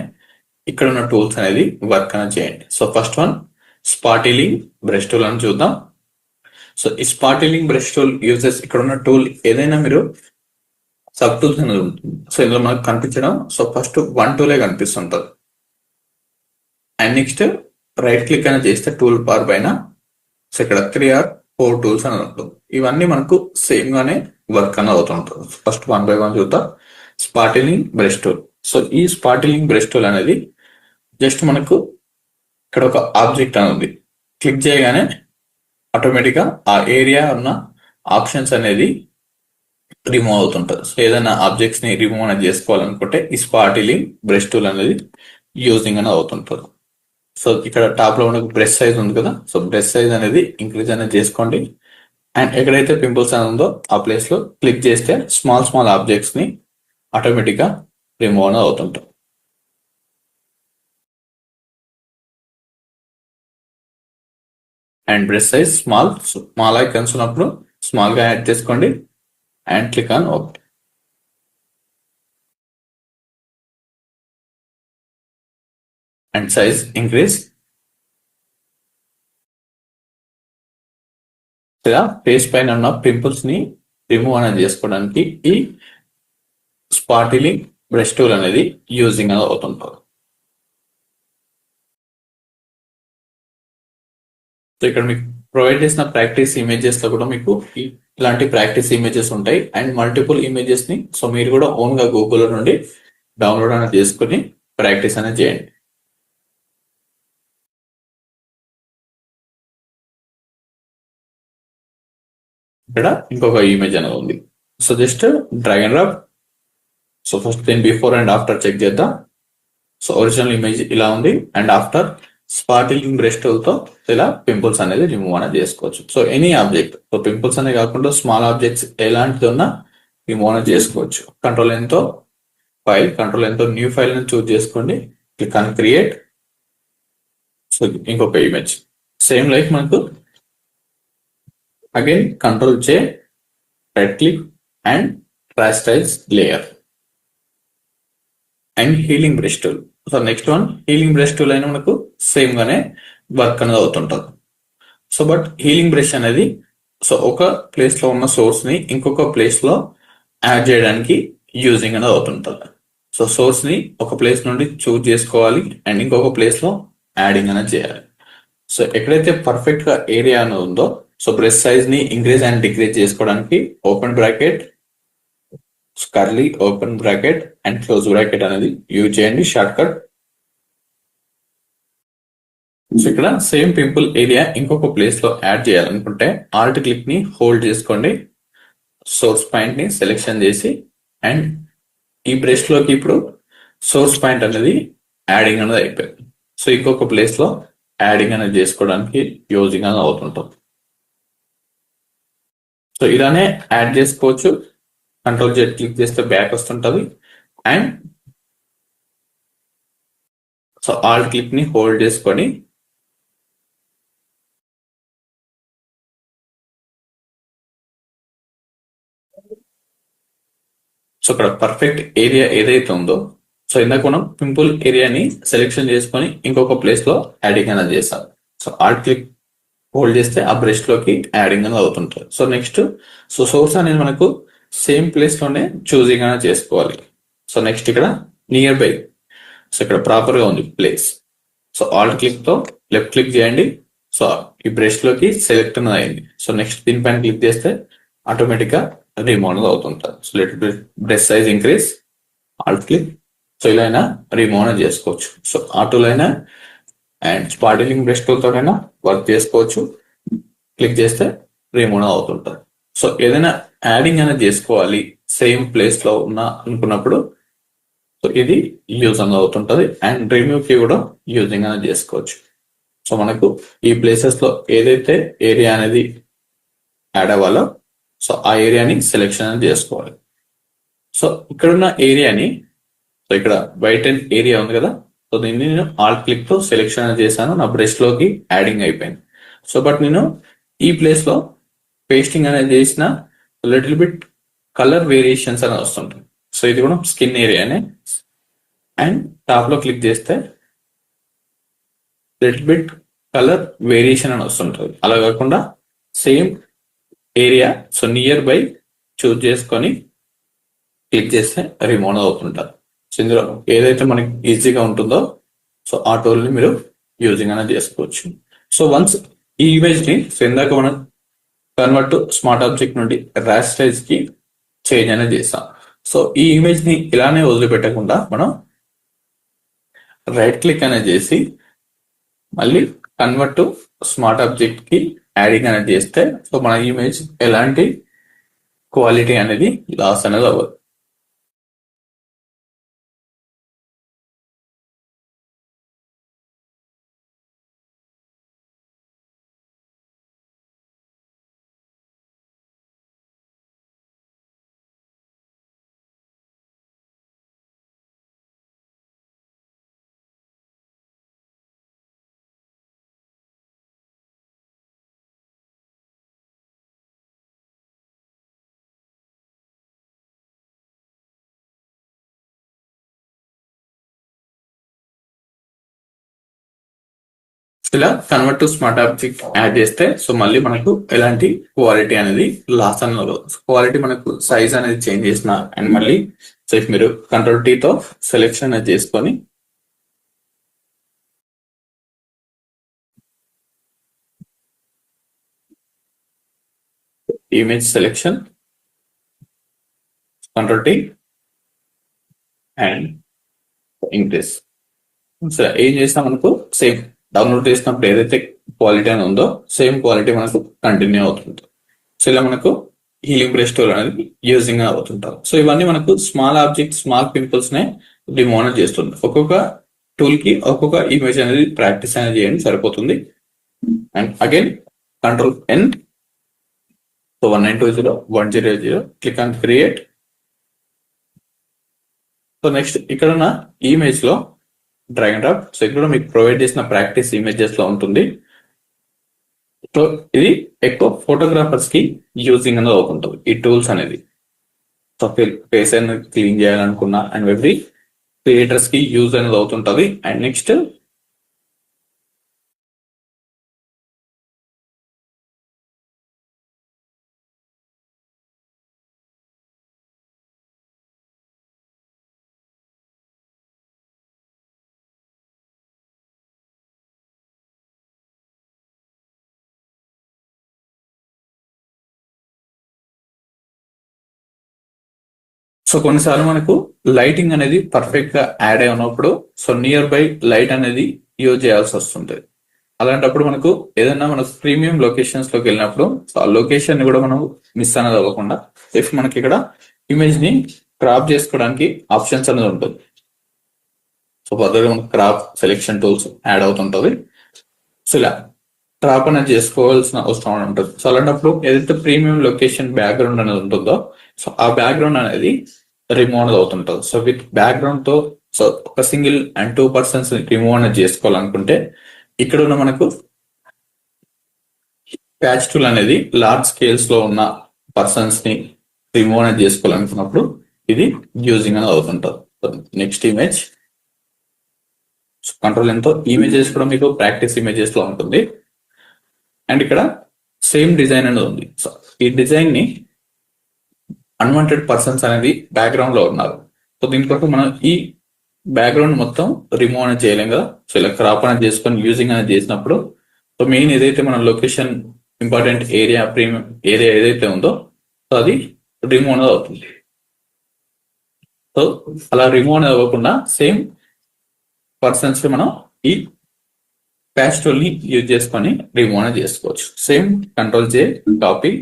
S1: ఇక్కడ ఉన్న టూల్స్ అనేది వర్క్ అనేది చేయండి. So first one spot healing brush tool అని చూద్దాం. సో ఈ స్పాటిలింగ్ బ్రష్ టూల్ యూజెస్ ఇక్కడ ఉన్న టూల్ ఏదైనా మీరు సబ్ టూల్స్ అనేది ఉంటుంది. సో ఇందులో మనకు కనిపించడం సో ఫస్ట్ 1 టూలే కనిపిస్తుంటది అండ్ నెక్స్ట్ రైట్ క్లిక్ అనేది చేస్తే టూల్ బార్ పైన సో ఇక్కడ 3 or 4 టూల్స్ అనేది ఉంటుంది. ఇవన్నీ మనకు సేమ్ గానే వర్క్ అనేది అవుతుంటుంది. ఫస్ట్ 1 by 1 చూద్దాం. స్పాటిలింగ్ బ్రష్ టూల్. సో ఈ స్పాటిలింగ్ బ్రష్ టూల్ అనేది జస్ట్ మనకు ఇక్కడ ఒక ఆబ్జెక్ట్ అని ఉంది, క్లిక్ చేయగానే ఆటోమేటిక్ గా ఆ ఏరియా ఉన్న ఆప్షన్స్ అనేది రిమూవ్ అవుతుంటది. సో ఏదైనా ఆబ్జెక్ట్స్ ని రిమూవ్ అనేది చేసుకోవాలనుకుంటే ఈ స్పాటిలింగ్ బ్రష్ టూల్ అనేది యూజింగ్ అనేది అవుతుంటది. సో ఇక్కడ టాప్ లో ఉన్న బ్రష్ సైజ్ ఉంది కదా, సో బ్రష్ సైజ్ అనేది ఇంక్రీజ్ అనేది చేసుకోండి అండ్ ఎక్కడైతే పింపుల్స్ అనేది ఉందో ఆ ప్లేస్ లో క్లిక్ చేస్తే స్మాల్ ఆబ్జెక్ట్స్ ని ఆటోమేటిక్ గా రిమూవ్ అనేది అవుతుంటాం. And brush size small icons ఉన్నప్పుడు స్మాల్ గా యాడ్ చేసుకోండి and click on okay. And size increase. ఇలా ఫేస్ పైన ఉన్న పింపుల్స్ ని రిమూవ్ అనేది చేసుకోవడానికి ఈ స్పాటిలింగ్ బ్రష్ టూల్ అనేది యూజింగ్ అనేది అవుతుంటుంది. సో ఇక్కడ మీకు ప్రొవైడ్ చేసిన ప్రాక్టీస్ ఇమేజెస్ లో కూడా మీకు ఇలాంటి ప్రాక్టీస్ ఇమేజెస్ ఉంటాయి అండ్ మల్టిపుల్ ఇమేజెస్ ని సో మీరు కూడా ఓన్ గా గూగుల్ నుండి డౌన్లోడ్ అనేది చేసుకుని ప్రాక్టీస్ అనేది చేయండి. ఇక్కడ ఇంకొక ఇమేజ్ అనేది ఉంది. So just drag and drop. So first దీని బిఫోర్ అండ్ ఆఫ్టర్ చెక్ చేద్దాం. సో ఒరిజినల్ ఇమేజ్ ఇలా ఉంది అండ్ ఆఫ్టర్ స్పాటిలింగ్ బ్రష్ టూల్ తో ఇలా పింపుల్స్ అనేది రిమూవ్ అనేది చేసుకోవచ్చు. So any object, so pimples అనే కాకుండా స్మాల్ ఆబ్జెక్ట్స్ ఎలాంటిది ఉన్నా రిమూవ్ అనేది చేసుకోవచ్చు. కంట్రోల్ ఎంతో న్యూ ఫైల్ ని చూస్ చేసుకోండి, క్లిక్ ఆన్ క్రియేట్. సో ఇంకొక ఇమేజ్ సేమ్ లైక్ మనకు అగైన్ కంట్రోల్ చే right click and rasterize layer and healing brush tool. So next one healing brush tool అయినా మనకు సేమ్ గానే వర్క్ అనేది అవుతుంటది. సో బట్ హీలింగ్ బ్రష్ అనేది సో ఒక ప్లేస్ లో ఉన్న సోర్స్ ని ఇంకొక ప్లేస్ లో యాడ్ చేయడానికి యూజింగ్ అనేది అవుతుంటుంది. సో సోర్స్ ని ఒక ప్లేస్ నుండి చూజ్ చేసుకోవాలి అండ్ ఇంకొక ప్లేస్ లో యాడింగ్ అనేది చేయాలి. సో ఎక్కడైతే పర్ఫెక్ట్ గా ఏరియా అనేది ఉందో సో బ్రష్ సైజ్ ని ఇంక్రీజ్ అండ్ డిక్రీజ్ చేసుకోవడానికి open bracket, curly open bracket and close bracket అనేది యూజ్ చేయండి షార్ట్ కట్. సో ఇక్కడ సేమ్ పింపుల్ ఏరియా ఇంకొక ప్లేస్ లో యాడ్ చేయాలనుకుంటే ఆల్ట్ క్లిక్ ని హోల్డ్ చేసుకోండి, సోర్స్ పాయింట్ ని సెలెక్షన్ చేసి అండ్ ఈ బ్రష్ లోకి ఇప్పుడు సోర్స్ పాయింట్ అనేది యాడింగ్ అనేది అయిపోయింది. సో ఇంకొక ప్లేస్ లో యాడింగ్ అనేది చేసుకోవడానికి యూజింగ్ అనేది అవుతుంటుంది. సో ఇలానే యాడ్ చేసుకోవచ్చు. కంట్రోల్ జెడ్ క్లిక్ చేస్తే బ్యాక్ వస్తుంటది అండ్ సో ఆల్ట్ క్లిక్ ని హోల్డ్ చేసుకొని సో ఇక్కడ పర్ఫెక్ట్ ఏరియా ఏదైతే ఉందో సో ఇందాక మనం పింపుల్ ఏరియాని సెలెక్షన్ చేసుకొని ఇంకొక ప్లేస్ లో యాడింగ్ అనేది చేసాం. సో ఆల్ట్ క్లిక్ హోల్డ్ చేస్తే ఆ బ్రష్ లోకి యాడింగ్ అనేది అవుతుంటుంది. సో నెక్స్ట్ సో సోర్స్ అనేది మనకు సేమ్ ప్లేస్ లోనే చూసింగ్ అనేది చేసుకోవాలి. సో నెక్స్ట్ ఇక్కడ నియర్ బై, సో ఇక్కడ ప్రాపర్ గా ఉంది ప్లేస్. సో ఆల్ట్ క్లిక్ తో లెఫ్ట్ క్లిక్ చేయండి. సో ఈ బ్రష్ లోకి సెలెక్ట్ అనేది అయింది. సో నెక్స్ట్ దీనిపైన క్లిక్ చేస్తే ఆటోమేటిక్ గా రిమూవ్ అనేది అవుతుంటుంది. So let brush size increase, Alt click. So ఇలా అయినా రిమూవ్ అనేది చేసుకోవచ్చు. సో ఆటోలో అయినా అండ్ స్పార్టిలింగ్ బ్రష్ తోనైనా వర్క్ చేసుకోవచ్చు. క్లిక్ చేస్తే రిమూవ్ అవుతుంటుంది. సో ఏదైనా యాడింగ్ అనేది చేసుకోవాలి సేమ్ ప్లేస్ లో ఉన్న అనుకున్నప్పుడు సో ఇది యూజ్ అనేది అవుతుంటది అండ్ రిమూవ్ కి కూడా యూజింగ్ అనేది చేసుకోవచ్చు. సో మనకు ఈ ప్లేసెస్ లో ఏదైతే ఏరియా అనేది యాడ్ అవ్వాలో సో ఆ ఏరియాని సెలెక్షన్ అనేది చేసుకోవాలి. సో ఇక్కడున్న ఏరియాని సో ఇక్కడ వైట్ అండ్ ఏరియా ఉంది కదా, సో దీన్ని నేను ఆల్ట్ క్లిక్ తో సెలెక్షన్ అనేది చేశాను, నా బ్రష్ లోకి యాడింగ్ అయిపోయింది. సో బట్ నేను ఈ ప్లేస్ లో పేస్టింగ్ అనేది చేసిన లిటిల్ బిట్ కలర్ వేరియేషన్స్ అనేది వస్తుంటాయి. సో ఇది కూడా స్కిన్ ఏరియానే అండ్ టాప్ లో క్లిక్ చేస్తే లిటిల్ బిట్ కలర్ వేరియేషన్ అని వస్తుంటుంది. అలా కాకుండా same area so near by choose చేసుకొని క్లిక్ చేస్తే రిమూవ్ అవుతుంటారు. సో ఇందులో ఏదైతే మనకి ఈజీగా ఉంటుందో సో ఆ టూల్ ని మీరు యూజింగ్ అనేది చేసుకోవచ్చు. సో వన్స్ ఈ ఇమేజ్ ని సో ఇందాక మనం కన్వర్ట్ టు స్మార్ట్ ఆబ్జెక్ట్ నుండి రాస్టరైజ్ కి చేంజ్ అనేది చేస్తాం. సో ఈ ఇమేజ్ ని ఇలానే వదిలిపెట్టకుండా మనం రైట్ క్లిక్ అనేది చేసి మళ్ళీ కన్వర్ట్ టు స్మార్ట్ ఆబ్జెక్ట్ కి యాడింగ్ అనేది చేస్తే సో మన ఇమేజ్ ఎలాంటి క్వాలిటీ అనేది లాస్ అనేది అవ్వదు. ఇలా convert to smart object add చేస్తే సో మళ్ళీ మనకు ఎలాంటి క్వాలిటీ అనేది లాస్ అనేది క్వాలిటీ మనకు సైజ్ అనేది చేంజ్ చేసిన అండ్ మళ్ళీ సో మీరు కంట్రోల్ టీ తో సెలెక్షన్ అనేది చేసుకొని image selection control tea and increase. So ఏం చేసినా మనకు సేమ్ డౌన్లోడ్ చేసినప్పుడు ఏదైతే క్వాలిటీ అని ఉందో సేమ్ క్వాలిటీ మనకు కంటిన్యూ అవుతుంది. సో ఇలా మనకు హీలింగ్ బ్రష్ టూల్ అనేది యూజింగ్ అవుతుంటారు. సో ఇవన్నీ మనకు స్మాల్ ఆబ్జెక్ట్ స్మాల్ పింపుల్స్ నే రిమూవ్ అనేది చేస్తుంది. ఒక్కొక్క టూల్ కి ఒక్కొక్క ఇమేజ్ అనేది ప్రాక్టీస్ అనేది చేయండి సరిపోతుంది. And again control N, so 1920 100 click on create. So next ఇక్కడ ఉన్న ఇమేజ్ లో డ్రాగ్ అండ్ డ్రాప్. సో ఇక్కడ మీకు ప్రొవైడ్ చేసిన ప్రాక్టీస్ ఇమేజెస్ లో ఉంటుంది. సో ఇది ఎక్కువ ఫోటోగ్రాఫర్స్ కి యూజింగ్ అనేది అవుతుంటుంది ఈ టూల్స్ అనేది. సో ఫేస్ అనేది క్లీన్ చేయాలనుకున్నా అండ్ ఎవ్రీ క్రియేటర్స్ కి యూజ్ అనేది అవుతుంటది. అండ్ నెక్స్ట్ సో కొన్నిసార్లు మనకు లైటింగ్ అనేది పర్ఫెక్ట్ గా యాడ్ అయి ఉన్నప్పుడు సో నియర్ బై లైట్ అనేది యూజ్ చేయాల్సి వస్తుంది. అలాంటప్పుడు మనకు ఏదైనా మన ప్రీమియం లొకేషన్స్ లోకి వెళ్ళినప్పుడు ఆ లొకేషన్ ని కూడా మనం మిస్ అనేది అవ్వకుండా ఇఫ్ మనకి ఇక్కడ ఇమేజ్ ని క్రాప్ చేసుకోవడానికి ఆప్షన్స్ అనేది ఉంటుంది. సో ఫర్దర్ మనకు క్రాప్ సెలెక్షన్ టూల్స్ యాడ్ అవుతుంటది. సో ఇలా క్రాప్ అనేది చేసుకోవాల్సిన అవసరం ఉంటుంది. సో అలాంటప్పుడు ఏదైతే ప్రీమియం లొకేషన్ బ్యాక్గ్రౌండ్ అనేది ఉంటుందో సో ఆ బ్యాక్గ్రౌండ్ అనేది రిమూవ్ అనేది అవుతుంటుంది. సో విత్ బ్యాక్గ్రౌండ్ తో సో ఒక సింగిల్ అండ్ 2 పర్సన్స్ రిమూవ్ అనేది చేసుకోవాలనుకుంటే ఇక్కడ ఉన్న మనకు ప్యాచ్ టూల్ అనేది లార్జ్ స్కేల్స్ లో ఉన్న పర్సన్స్ ని రిమూవ్ అనేది చేసుకోవాలనుకున్నప్పుడు ఇది యూజింగ్ అనేది అవుతుంటుంది. నెక్స్ట్ ఇమేజ్ కంట్రోల్ ఎంతో ఇమేజెస్ కూడా మీకు ప్రాక్టీస్ ఇమేజెస్ లో ఉంటుంది. అండ్ ఇక్కడ సేమ్ డిజైన్ అనేది ఉంది. సో ఈ డిజైన్ ని అన్వాంటెడ్ పర్సన్స్ అనేది బ్యాక్గ్రౌండ్ లో ఉన్నారు. సో దీనికోసం మనం ఈ బ్యాక్గ్రౌండ్ మొత్తం రిమూవ్ అనేది చేయలేం కదా. సో ఇలా క్రాప్ అనేది చేసుకొని యూజింగ్ అనేది చేసినప్పుడు సో మెయిన్ ఏదైతే మన location important area premium area ఏదైతే ఉందో సో అది రిమూవ్ అనేది అవుతుంది. సో అలా రిమూవ్ అనేది అవ్వకుండా సేమ్ పర్సన్స్ మనం ఈ ప్యాచ్ టూల్ ని యూజ్ చేసుకొని రిమూవ్ అనేది చేసుకోవచ్చు. Same control J copy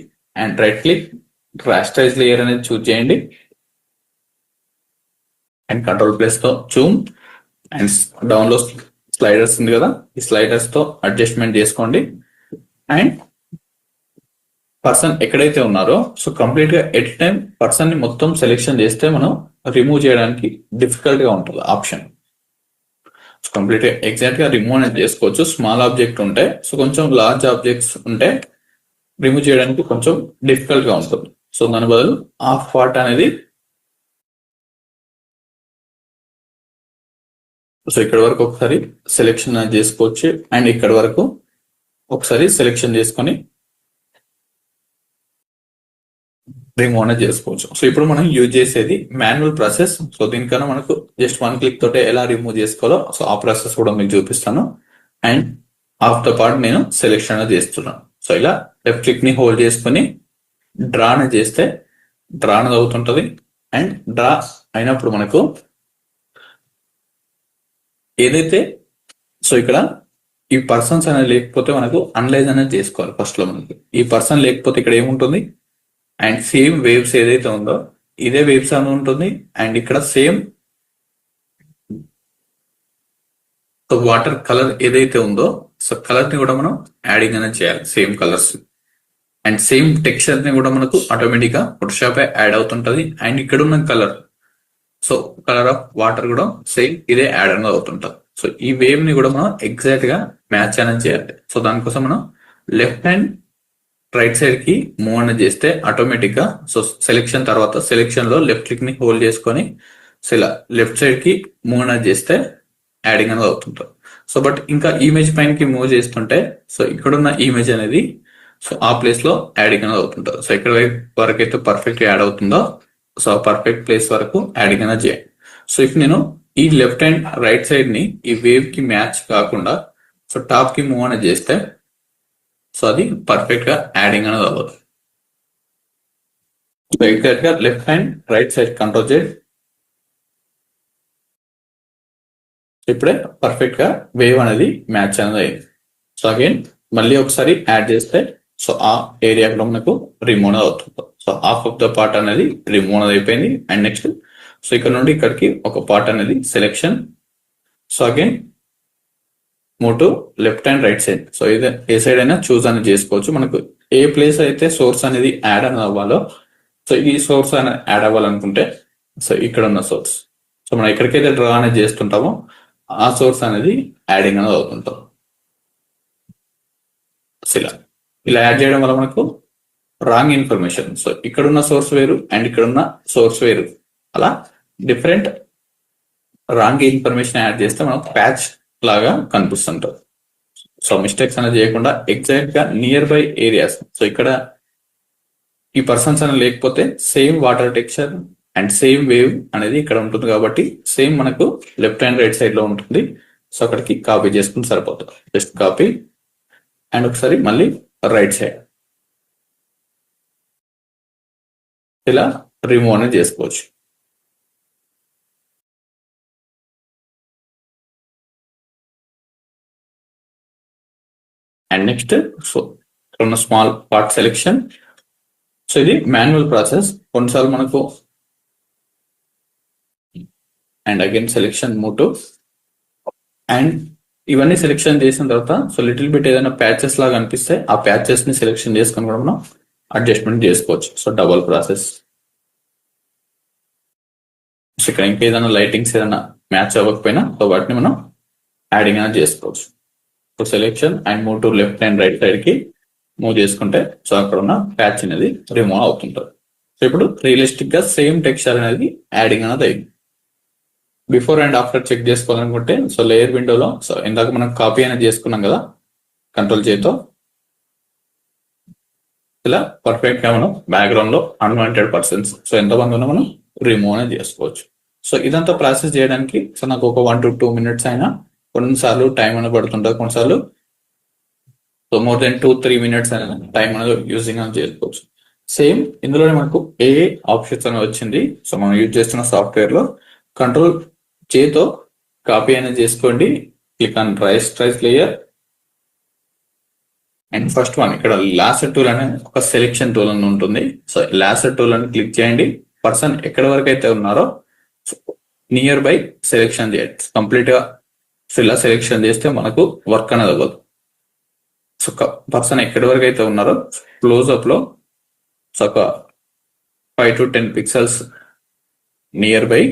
S1: and right click rasterize layer అనేది చూజ్ చేయండి అండ్ కంట్రోల్ ప్లస్ తో జూమ్ అండ్ డౌన్ లో స్లైడర్స్ ఉంది కదా ఈ స్లైడర్స్ తో అడ్జస్ట్మెంట్ చేసుకోండి. అండ్ పర్సన్ ఎక్కడైతే ఉన్నారో సో కంప్లీట్ గా ఎట్ టైం పర్సన్ ని మొత్తం సెలెక్షన్ చేస్తే మనం రిమూవ్ చేయడానికి డిఫికల్ట్ గా ఉంటుంది ఆప్షన్. కంప్లీట్ గా ఎగ్జాక్ట్ గా రిమూవ్ అనేది చేసుకోవచ్చు. స్మాల్ ఆబ్జెక్ట్ ఉంటే సో కొంచెం లార్జ్ ఆబ్జెక్ట్స్ ఉంటే రిమూవ్ చేయడానికి కొంచెం డిఫికల్ట్ గా ఉంటుంది. సో దాని బదులు హాఫ్ పార్ట్ అనేది సో ఇక్కడ వరకు ఒకసారి సెలెక్షన్ చేసుకోవచ్చు అండ్ ఇక్కడ వరకు ఒకసారి సెలెక్షన్ చేసుకొని రిమూవ్ అనేది చేసుకోవచ్చు. సో ఇప్పుడు మనం యూజ్ చేసేది మాన్యువల్ ప్రాసెస్. సో దీనికన్నా మనకు జస్ట్ 1 క్లిక్ తోటే ఎలా రిమూవ్ చేసుకోవాలో సో ఆ ప్రాసెస్ కూడా మీకు చూపిస్తాను. అండ్ ఆఫ్ ద పార్ట్ నేను సెలెక్షన్ అనేది చేస్తున్నాను. సో ఇలా లెఫ్ట్ క్లిక్ ని హోల్డ్ చేసుకొని డ్రా అనేది చేస్తే డ్రా అనేది అవుతుంటది. అండ్ డ్రా అయినప్పుడు మనకు ఏదైతే సో ఇక్కడ ఈ పర్సన్స్ అనేది లేకపోతే మనకు అనలైజ్ అనేది చేసుకోవాలి. ఫస్ట్ లో మనకి ఈ పర్సన్ లేకపోతే ఇక్కడ ఏముంటుంది అండ్ సేమ్ వేవ్స్ ఏదైతే ఉందో ఇదే వేవ్స్ అని ఉంటుంది. అండ్ ఇక్కడ సేమ్ వాటర్ కలర్ ఏదైతే ఉందో సో కలర్ ని కూడా మనం యాడింగ్ అనేది చేయాలి same colours. And same texture ని కూడా మనకు ఆటోమేటిక్ గా ఫోటోషాప్ యాడ్ అవుతుంటది. అండ్ ఇక్కడ ఉన్న colour so colour of water కూడా సేమ్ ఇదే యాడ్ అనేది అవుతుంటది. సో ఈ వేవ్ ని కూడా మనం ఎగ్జాక్ట్ గా మ్యాచ్ అనేది చేయాలి. సో దానికోసం మనం లెఫ్ట్ హ్యాండ్ రైట్ సైడ్ కి మూవ్ అనేది చేస్తే ఆటోమేటిక్ గా సో సెలెక్షన్ తర్వాత సెలెక్షన్ లో లెఫ్ట్ క్లిక్ ని హోల్డ్ చేసుకొని సో ఇలా లెఫ్ట్ సైడ్ కి మూవ్ అనేది చేస్తే యాడింగ్ అనేది అవుతుంటుంది. సో బట్ ఇంకా ఇమేజ్ పైనకి మూవ్ చేస్తుంటే సో ఇక్కడున్న ఇమేజ్ అనేది సో ఆ ప్లేస్ లో యాడింగ్ అనేది అవుతుంటుంది. సో ఇక్కడ వరకు అయితే పర్ఫెక్ట్ యాడ్ అవుతుందో సో పర్ఫెక్ట్ ప్లేస్ వరకు యాడింగ్ అనేది చేయండి. సో ఇప్పుడు నేను ఈ లెఫ్ట్ హ్యాండ్ రైట్ సైడ్ ని ఈ వేవ్ కి మ్యాచ్ కాకుండా సో టాప్ కి మూవ్ అనేది చేస్తే సో అది పర్ఫెక్ట్ గా యాడింగ్ అనేది అవ్వదు. సో ఎగ్జాక్ట్ గా left hand right side control చేయండి. ఇప్పుడే పర్ఫెక్ట్ గా వేవ్ అనేది మ్యాచ్ అనేది అయింది. సో అగైన్ మళ్ళీ ఒకసారి యాడ్ చేస్తే సో ఆ ఏరియా కూడా మనకు రిమూవ్ అవుతుంది. So half of the part అనేది రిమూవ్ అయిపోయింది. అండ్ నెక్స్ట్ సో ఇక్కడ నుండి ఇక్కడికి ఒక పార్ట్ అనేది selection. So again move to left and right side. So ఇది ఏ సైడ్ అయినా చూస్ అనేది చేసుకోవచ్చు. మనకు ఏ ప్లేస్ అయితే సోర్స్ అనేది యాడ్ అనేది అవ్వాలో సో ఈ సోర్స్ అనేది యాడ్ అవ్వాలనుకుంటే సో ఇక్కడ ఉన్న సోర్స్ సో మనం ఎక్కడికైతే డ్రా అనేది చేస్తుంటామో ఆ సోర్స్ అనేది యాడింగ్ అనేది అవుతుంటాం. ఇలా యాడ్ చేయడం వల్ల మనకు రాంగ్ ఇన్ఫర్మేషన్ సో ఇక్కడున్న సోర్స్ వేరు అండ్ ఇక్కడున్న సోర్స్ వేరు అలా డిఫరెంట్ రాంగ్ ఇన్ఫర్మేషన్ యాడ్ చేస్తే మనకు ప్యాచ్ లాగా కనిపిస్తుంటది. సో మిస్టేక్స్ అనేది చేయకుండా ఎగ్జాక్ట్ గా నియర్ బై ఏరియాస్ సో ఇక్కడ ఈ పర్సన్స్ అనేది లేకపోతే same water texture and same wave అనేది ఇక్కడ ఉంటుంది కాబట్టి సేమ్ మనకు లెఫ్ట్ హ్యాండ్ రైట్ సైడ్ లో ఉంటుంది. సో అక్కడికి కాపీ చేసుకుని సరిపోతుంది. జస్ట్ కాపీ అండ్ ఒకసారి మళ్ళీ రైట్ సైడ్ ఇలా రిమూవ్ అనేది చేసుకోవచ్చు. అండ్ నెక్స్ట్ సో ఇక్కడ ఉన్న స్మాల్ పార్ట్ సెలెక్షన్. సో ఇది మాన్యువల్ ప్రాసెస్. కొన్నిసార్లు మనకు and again selection move to and ఇవన్నీ సెలెక్షన్ చేసిన తర్వాత సో లిటిల్ బిట్ ఏదైనా ప్యాచెస్ లాగా అనిపిస్తే ఆ ప్యాచెస్ ని సెలెక్షన్ చేసుకొని కూడా మనం అడ్జస్ట్మెంట్ చేసుకోవచ్చు. So double process. సో ఇక్కడ ఇంకేదైనా లైటింగ్స్ ఏదైనా మ్యాచ్ అవ్వకపోయినా సో వాటిని మనం యాడింగ్ అనేది చేసుకోవచ్చు. So selection and move to left and right side కి మూవ్ చేసుకుంటే సో అక్కడ ఉన్న ప్యాచ్ అనేది రిమూవ్ అవుతుంటుంది. సో ఇప్పుడు రియలిస్టిక్ గా సేమ్ టెక్స్చర్ అనేది యాడింగ్ అనేది అయింది. బిఫోర్ అండ్ ఆఫ్టర్ చెక్ చేసుకోవాలనుకుంటే సో లేయర్ విండోలో సో ఇందాక మనం కాపీ అనేది చేసుకున్నాం కదా కంట్రోల్ చేతో, ఇలా పర్ఫెక్ట్ గా మనం బ్యాక్గ్రౌండ్ లో అన్వాంటెడ్ పర్సన్స్ సో ఎంతమంది ఉన్నా మనం రిమూవ్ అనేది చేసుకోవచ్చు. సో ఇదంతా ప్రాసెస్ చేయడానికి సో నాకు ఒక 1 to 2 minutes అయినా కొన్నిసార్లు టైం అనేది పడుతుంటుంది, కొన్నిసార్లు సో మోర్ దెన్ 2-3 minutes అయినా టైం అనేది యూజింగ్ అని చేసుకోవచ్చు. సేమ్ ఇందులోనే మనకు ఏ ఆప్షన్స్ అనేది వచ్చింది. సో మనం యూజ్ చేస్తున్న సాఫ్ట్వేర్ లో కంట్రోల్ చేతో కాపీ అనేది చేసుకోండి, click on tries layer and first one ఇక్కడ లాసర్ టూల్ అనే ఒక సెలెక్షన్ టూల్ అని ఉంటుంది. సో లాసర్ టూల్ అని క్లిక్ చేయండి. పర్సన్ ఎక్కడి వరకు అయితే ఉన్నారో నియర్ బై సెలెక్షన్ చేయండి. కంప్లీట్ గా సో ఇలా సెలెక్షన్ చేస్తే మనకు వర్క్ అనేది అవ్వదు. సో పర్సన్ ఎక్కడి వరకు అయితే ఉన్నారో క్లోజ్అప్ లో సో ఒక 5 to 10 pixels నియర్ బై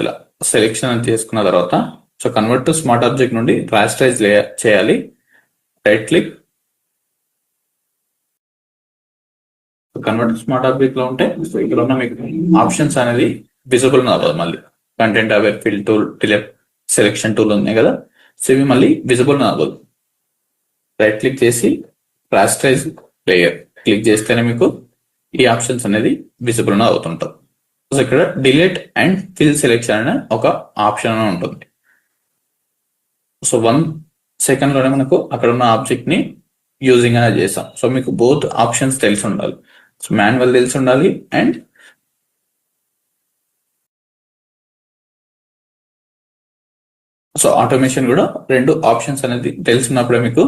S1: ఇలా సెలెక్షన్ అని చేసుకున్న తర్వాత so convert to smart object నుండి రాస్టరైజ్ చేయాలి. Right click, convert to smart object లో ఉంటే సో ఇక్కడ ఉన్న మీకు ఆప్షన్స్ అనేది విజిబుల్ అవ్వదు. మళ్ళీ content aware fill tool delete selection tool ఉన్నాయి కదా సో ఇవి మళ్ళీ విజిబుల్ అవ్వదు. రైట్ క్లిక్ చేసి రాస్టరైజ్ లేయర్ క్లిక్ చేస్తేనే మీకు ఈ ఆప్షన్స్ అనేది విజిబుల్ అవుతుంటారు. సో ఇక్కడ డిలీట్ అండ్ ఫిల్ సెలెక్షన్ అనే ఒక ఆప్షన్ ఉంటుంది. సో 1 second లోనే మనకు అక్కడ ఉన్న ఆబ్జెక్ట్ ని యూజింగ్ అనేది చేసాం. సో మీకు బోత్ ఆప్షన్స్ తెలిసి ఉండాలి. సో మాన్యువల్ తెలిసి ఉండాలి అండ్ సో ఆటోమేషన్ కూడా, రెండు ఆప్షన్స్ అనేది తెలిసినప్పుడే మీకు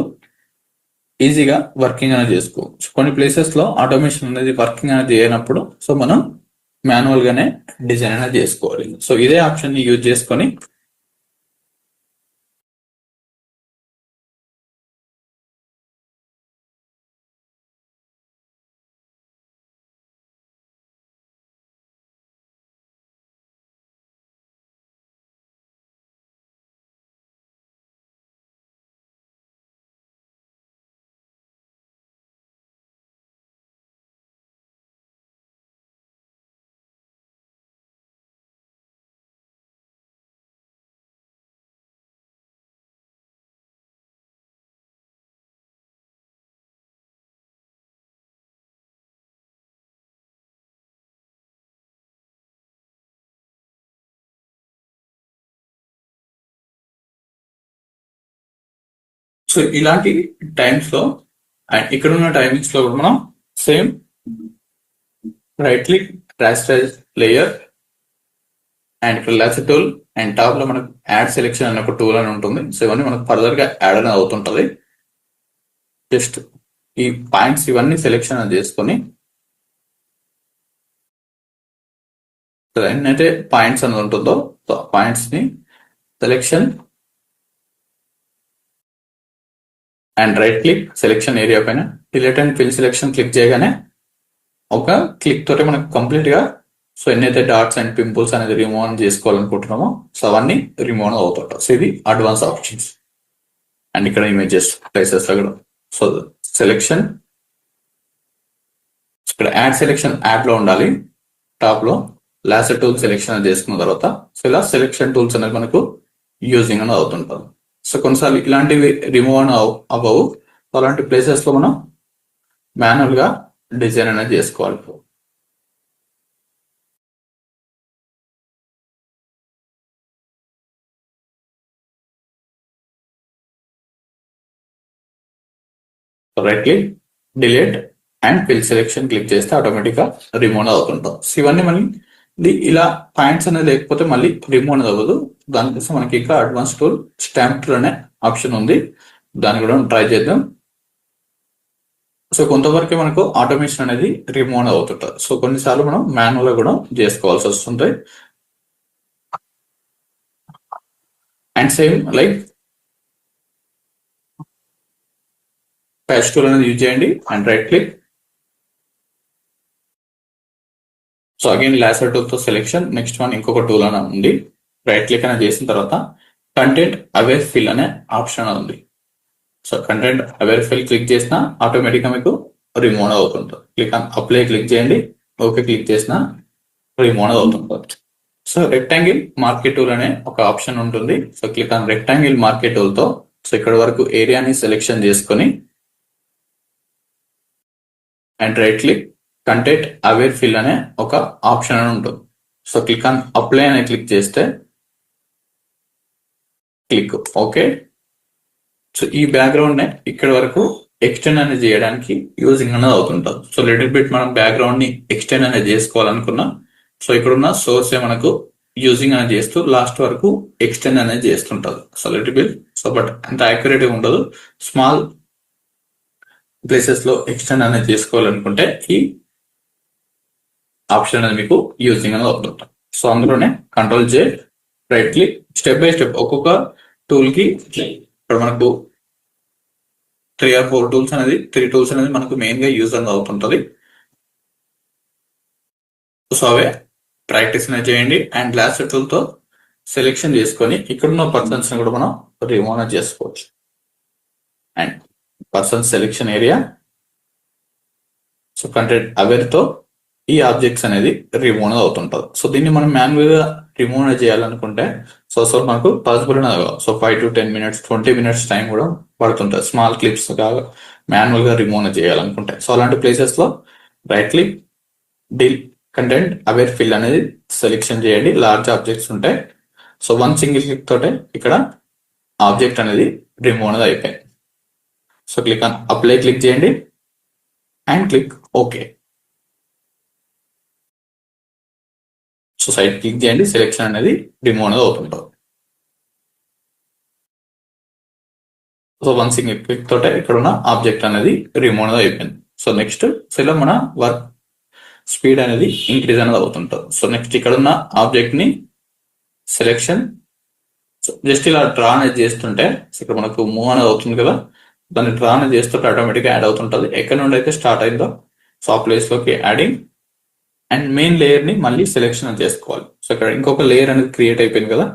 S1: ఈజీగా వర్కింగ్ అనేది చేసుకోవచ్చు. కొన్ని ప్లేసెస్ లో ఆటోమేషన్ అనేది వర్కింగ్ అనేది చేయనప్పుడు సో మనం మాన్యువల్ గానే డిజైన్ అనేది చేసుకోవాలి. సో ఇదే ఆప్షన్ ని యూజ్ చేసుకొని సో ఇలాంటి టైమ్స్ లో అండ్ ఇక్కడ ఉన్న టైమింగ్స్ లో కూడా మనం same right click rasterize layer and ఇక్కడ లాసర్ టూల్ అండ్ టాప్ లో మనకు యాడ్ సెలెక్షన్ అనే ఒక టూల్ అని ఉంటుంది. సో ఇవన్నీ మనకు ఫర్దర్ గా యాడ్ అనేది అవుతుంటది. జస్ట్ ఈ పాయింట్స్ ఇవన్నీ సెలెక్షన్ అనేది చేసుకొని ఎన్నైతే పాయింట్స్ అనేది ఉంటుందో సో పాయింట్స్ ని selection and right click selection area పైన delete and fill selection click చేయగానే ఒక క్లిక్ తోటి మనకు కంప్లీట్ గా సో ఎన్నైతే డాట్స్ అండ్ పింపుల్స్ అనేది రిమూవ్ చేసుకోవాలనుకుంటున్నామో సో అవన్నీ రిమూవ్ అవుతుంటాయి. సో ఇది అడ్వాన్స్ ఆప్షన్స్. అండ్ ఇక్కడ ఇమేజెస్ ప్లేసెస్ లో కూడా సో సెలెక్షన్ ఇక్కడ యాడ్ సెలెక్షన్ యాడ్ లో ఉండాలి. టాప్ లో లాసర్ టూల్ సెలెక్షన్ చేసుకున్న తర్వాత సో ఇలా సెలెక్షన్ టూల్స్ అనేది మనకు యూజింగ్ అనేది అవుతుంటారు. సో కొన్నిసార్లు ఇలాంటివి రిమూవ్ అని అవ్వవు. అలాంటి ప్లేసెస్ లో మనం మాన్యువల్ గా డిజైన్ అనేది చేసుకోవాలి. Right click delete and fill selection click చేస్తే ఆటోమేటిక్ గా రిమూవ్ అవుతుంటాం. సో ఇవన్నీ మనకి ఇలా పాయింట్స్ అనేది లేకపోతే మళ్ళీ రిమూవ్ అనేది అవ్వదు. దానికోసం మనకి ఇంకా అడ్వాన్స్ టూల్ స్టాంప్ టూల్ అనే ఆప్షన్ ఉంది. దాన్ని కూడా ట్రై చేద్దాం. సో కొంతవరకు మనకు ఆటోమేషన్ అనేది రిమూవ్ అవుతుంటుంది. సో కొన్నిసార్లు మనం మాన్యువల్ గా కూడా చేసుకోవాల్సి వస్తుంది. And same like patch tool అనేది యూజ్ చేయండి and right click. So again lasso tool తో సెలెక్షన్. నెక్స్ట్ వన్ ఇంకొక టూల్ అని ఉంది. రైట్ క్లిక్ అనేది చేసిన తర్వాత కంటెంట్ అవేర్ ఫిల్ అనే ఆప్షన్ ఉంది. So content aware fill click చేసినా ఆటోమేటిక్ గా మీకు రిమూవ్ అవుతుంటుంది. క్లిక్ ఆన్ అప్లై క్లిక్ చేయండి. ఓకే క్లిక్ చేసినా రిమూవ్ అవుతుంటుంది. సో రెక్టాంగిల్ మార్కెట్ టూల్ అనే ఒక ఆప్షన్ ఉంటుంది. So click on rectangle marquee tool తో సో ఇక్కడ వరకు ఏరియాని సెలెక్షన్ చేసుకొని and right click content aware fill అనే ఒక ఆప్షన్ అని ఉంటుంది. సో క్లిక్ ఆన్ అప్లై అనే క్లిక్ చేస్తే క్లిక్ ఓకే. సో ఈ బ్యాక్గ్రౌండ్ నే ఇక్కడ వరకు ఎక్స్టెండ్ అనేది చేయడానికి యూజింగ్ అనేది అవుతుంటుంది. సో లిటిల్ బిట్ మనం బ్యాక్గ్రౌండ్ ని ఎక్స్టెండ్ అనేది చేసుకోవాలనుకున్నాం. సో ఇక్కడ ఉన్న సోర్స్ మనకు యూజింగ్ అనేది చేస్తూ లాస్ట్ వరకు ఎక్స్టెండ్ అనేది చేస్తుంటది. So little bit so but అంత యాక్యురేట్ గా ఉండదు. స్మాల్ ప్లేసెస్ లో ఎక్స్టెండ్ అనేది చేసుకోవాలనుకుంటే ఈ ఆప్షన్ అనేది మీకు యూజింగ్ అనేది అవుతుంది. సో అందులోనే control J right click step by step ఒక్కొక్క టూల్ కి ఇప్పుడు మనకు 3 or 4 టూల్స్ అనేది 3 టూల్స్ అనేది మనకు మెయిన్ గా యూజ్ అనేది అవుతుంటది. సో అవే ప్రాక్టీస్ అనేది చేయండి అండ్ లాస్ట్ టూల్ తో సెలెక్షన్ చేసుకొని ఇక్కడున్న పర్సన్స్ కూడా మనం రిమూవ్ చేసుకోవచ్చు. And person selection area so content aware తో ఈ ఆబ్జెక్ట్స్ అనేది రిమూవ్ అవుతుంటది. సో దీన్ని మనం మాన్యువల్ గా రిమూవ్ చేయాలనుకుంటే సో మనకు possible so 5 to 10 minutes 20 minutes time కూడా పడుతుంటది. స్మాల్ క్లిప్స్ కాగా మాన్యువల్ గా రిమూవ్ చేయాలనుకుంటే సో అలాంటి ప్లేసెస్ లో right click deal content aware fill అనేది సెలెక్షన్ చేయండి. లార్జ్ ఆబ్జెక్ట్స్ ఉంటాయి. సో వన్ సింగిల్ క్లిక్ తోటే ఇక్కడ ఆబ్జెక్ట్ అనేది రిమూవ్ అనేది అయిపోయింది. So click on apply click చేయండి and click okay. So side click చేయండి. సెలెక్షన్ అనేది రిమూవ్ అనేది అవుతుంటుంది. సో వన్ సింగిల్ క్లిక్ తోటే ఇక్కడ ఉన్న ఆబ్జెక్ట్ అనేది రిమూవ్ అనేది అయిపోయింది. సో నెక్స్ట్ ఇలా మన వర్క్ స్పీడ్ అనేది ఇంక్రీజ్ అనేది అవుతుంటుంది. సో నెక్స్ట్ ఇక్కడ ఉన్న ఆబ్జెక్ట్ ని సెలెక్షన్ జస్ట్ ఇలా డ్రా అనేది చేస్తుంటే ఇక్కడ మనకు మూవ్ అనేది అవుతుంది కదా. దాన్ని డ్రా అనేది చేస్తుంటే ఆటోమేటిక్ గా యాడ్ అవుతుంటుంది. ఎక్కడ నుండి అయితే స్టార్ట్ అయిందో సో ఆ ప్లేస్ లోకి యాడింగ్ అండ్ మెయిన్ లేయర్ ని మళ్ళీ సెలెక్షన్ చేసుకోవాలి. సో ఇక్కడ ఇంకొక లేయర్ అనేది క్రియేట్ అయిపోయింది కదా.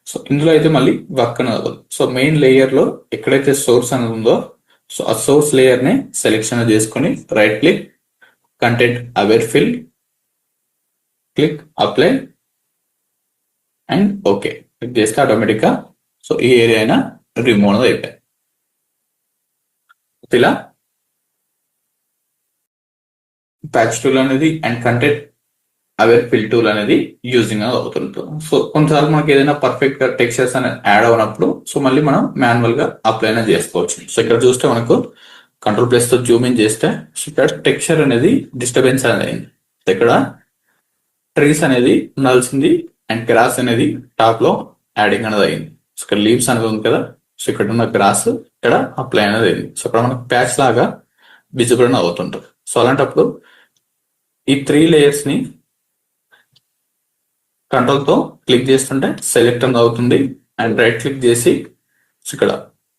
S1: సో ఇందులో అయితే మళ్ళీ వర్క్ అనేది అవ్వదు. సో మెయిన్ లేయర్ లో ఎక్కడైతే సోర్స్ అనేది ఉందో సో ఆ సోర్స్ లేయర్ ని సెలెక్షన్ చేసుకొని right click content aware fill click apply and okay click చేస్తే ఆటోమేటిక్ గా సో ఈ ఏరియా అయినా రిమూవ్ అనేది అయిపోయింది. ఇలా ప్యాచ్ టూల్ అనేది and content aware fill tool అనేది యూజింగ్ అవుతుంటుంది. సో కొన్నిసార్లు మనకి ఏదైనా పర్ఫెక్ట్ గా టెక్స్చర్స్ అనేది యాడ్ అవునప్పుడు సో మళ్ళీ మనం మాన్యువల్ గా అప్లై అనేది చేసుకోవచ్చు. సో ఇక్కడ చూస్తే మనకు కంట్రోల్ ప్లస్ తో జూమ్ ఇన్ చేస్తే ఇక్కడ టెక్స్చర్ అనేది డిస్టర్బెన్స్ అనేది అయింది. ఇక్కడ ట్రీస్ అనేది ఉండాల్సింది అండ్ గ్రాస్ అనేది టాప్ లో యాడింగ్ అనేది అయింది. సో ఇక్కడ లీవ్స్ అనేది ఉంది కదా. సో ఇక్కడ ఉన్న గ్రాస్ ఇక్కడ అప్లై అనేది అయింది. సో ఇక్కడ మనకు ప్యాచ్ లాగా విజిబుల్ అనేది అవుతుంటుంది. సో అలాంటప్పుడు ఈ 3 లేయర్స్ ని కంట్రోల్ తో క్లిక్ చేస్తుంటే సెలెక్ట్ అనేది అవుతుంది అండ్ రైట్ క్లిక్ చేసి ఇక్కడ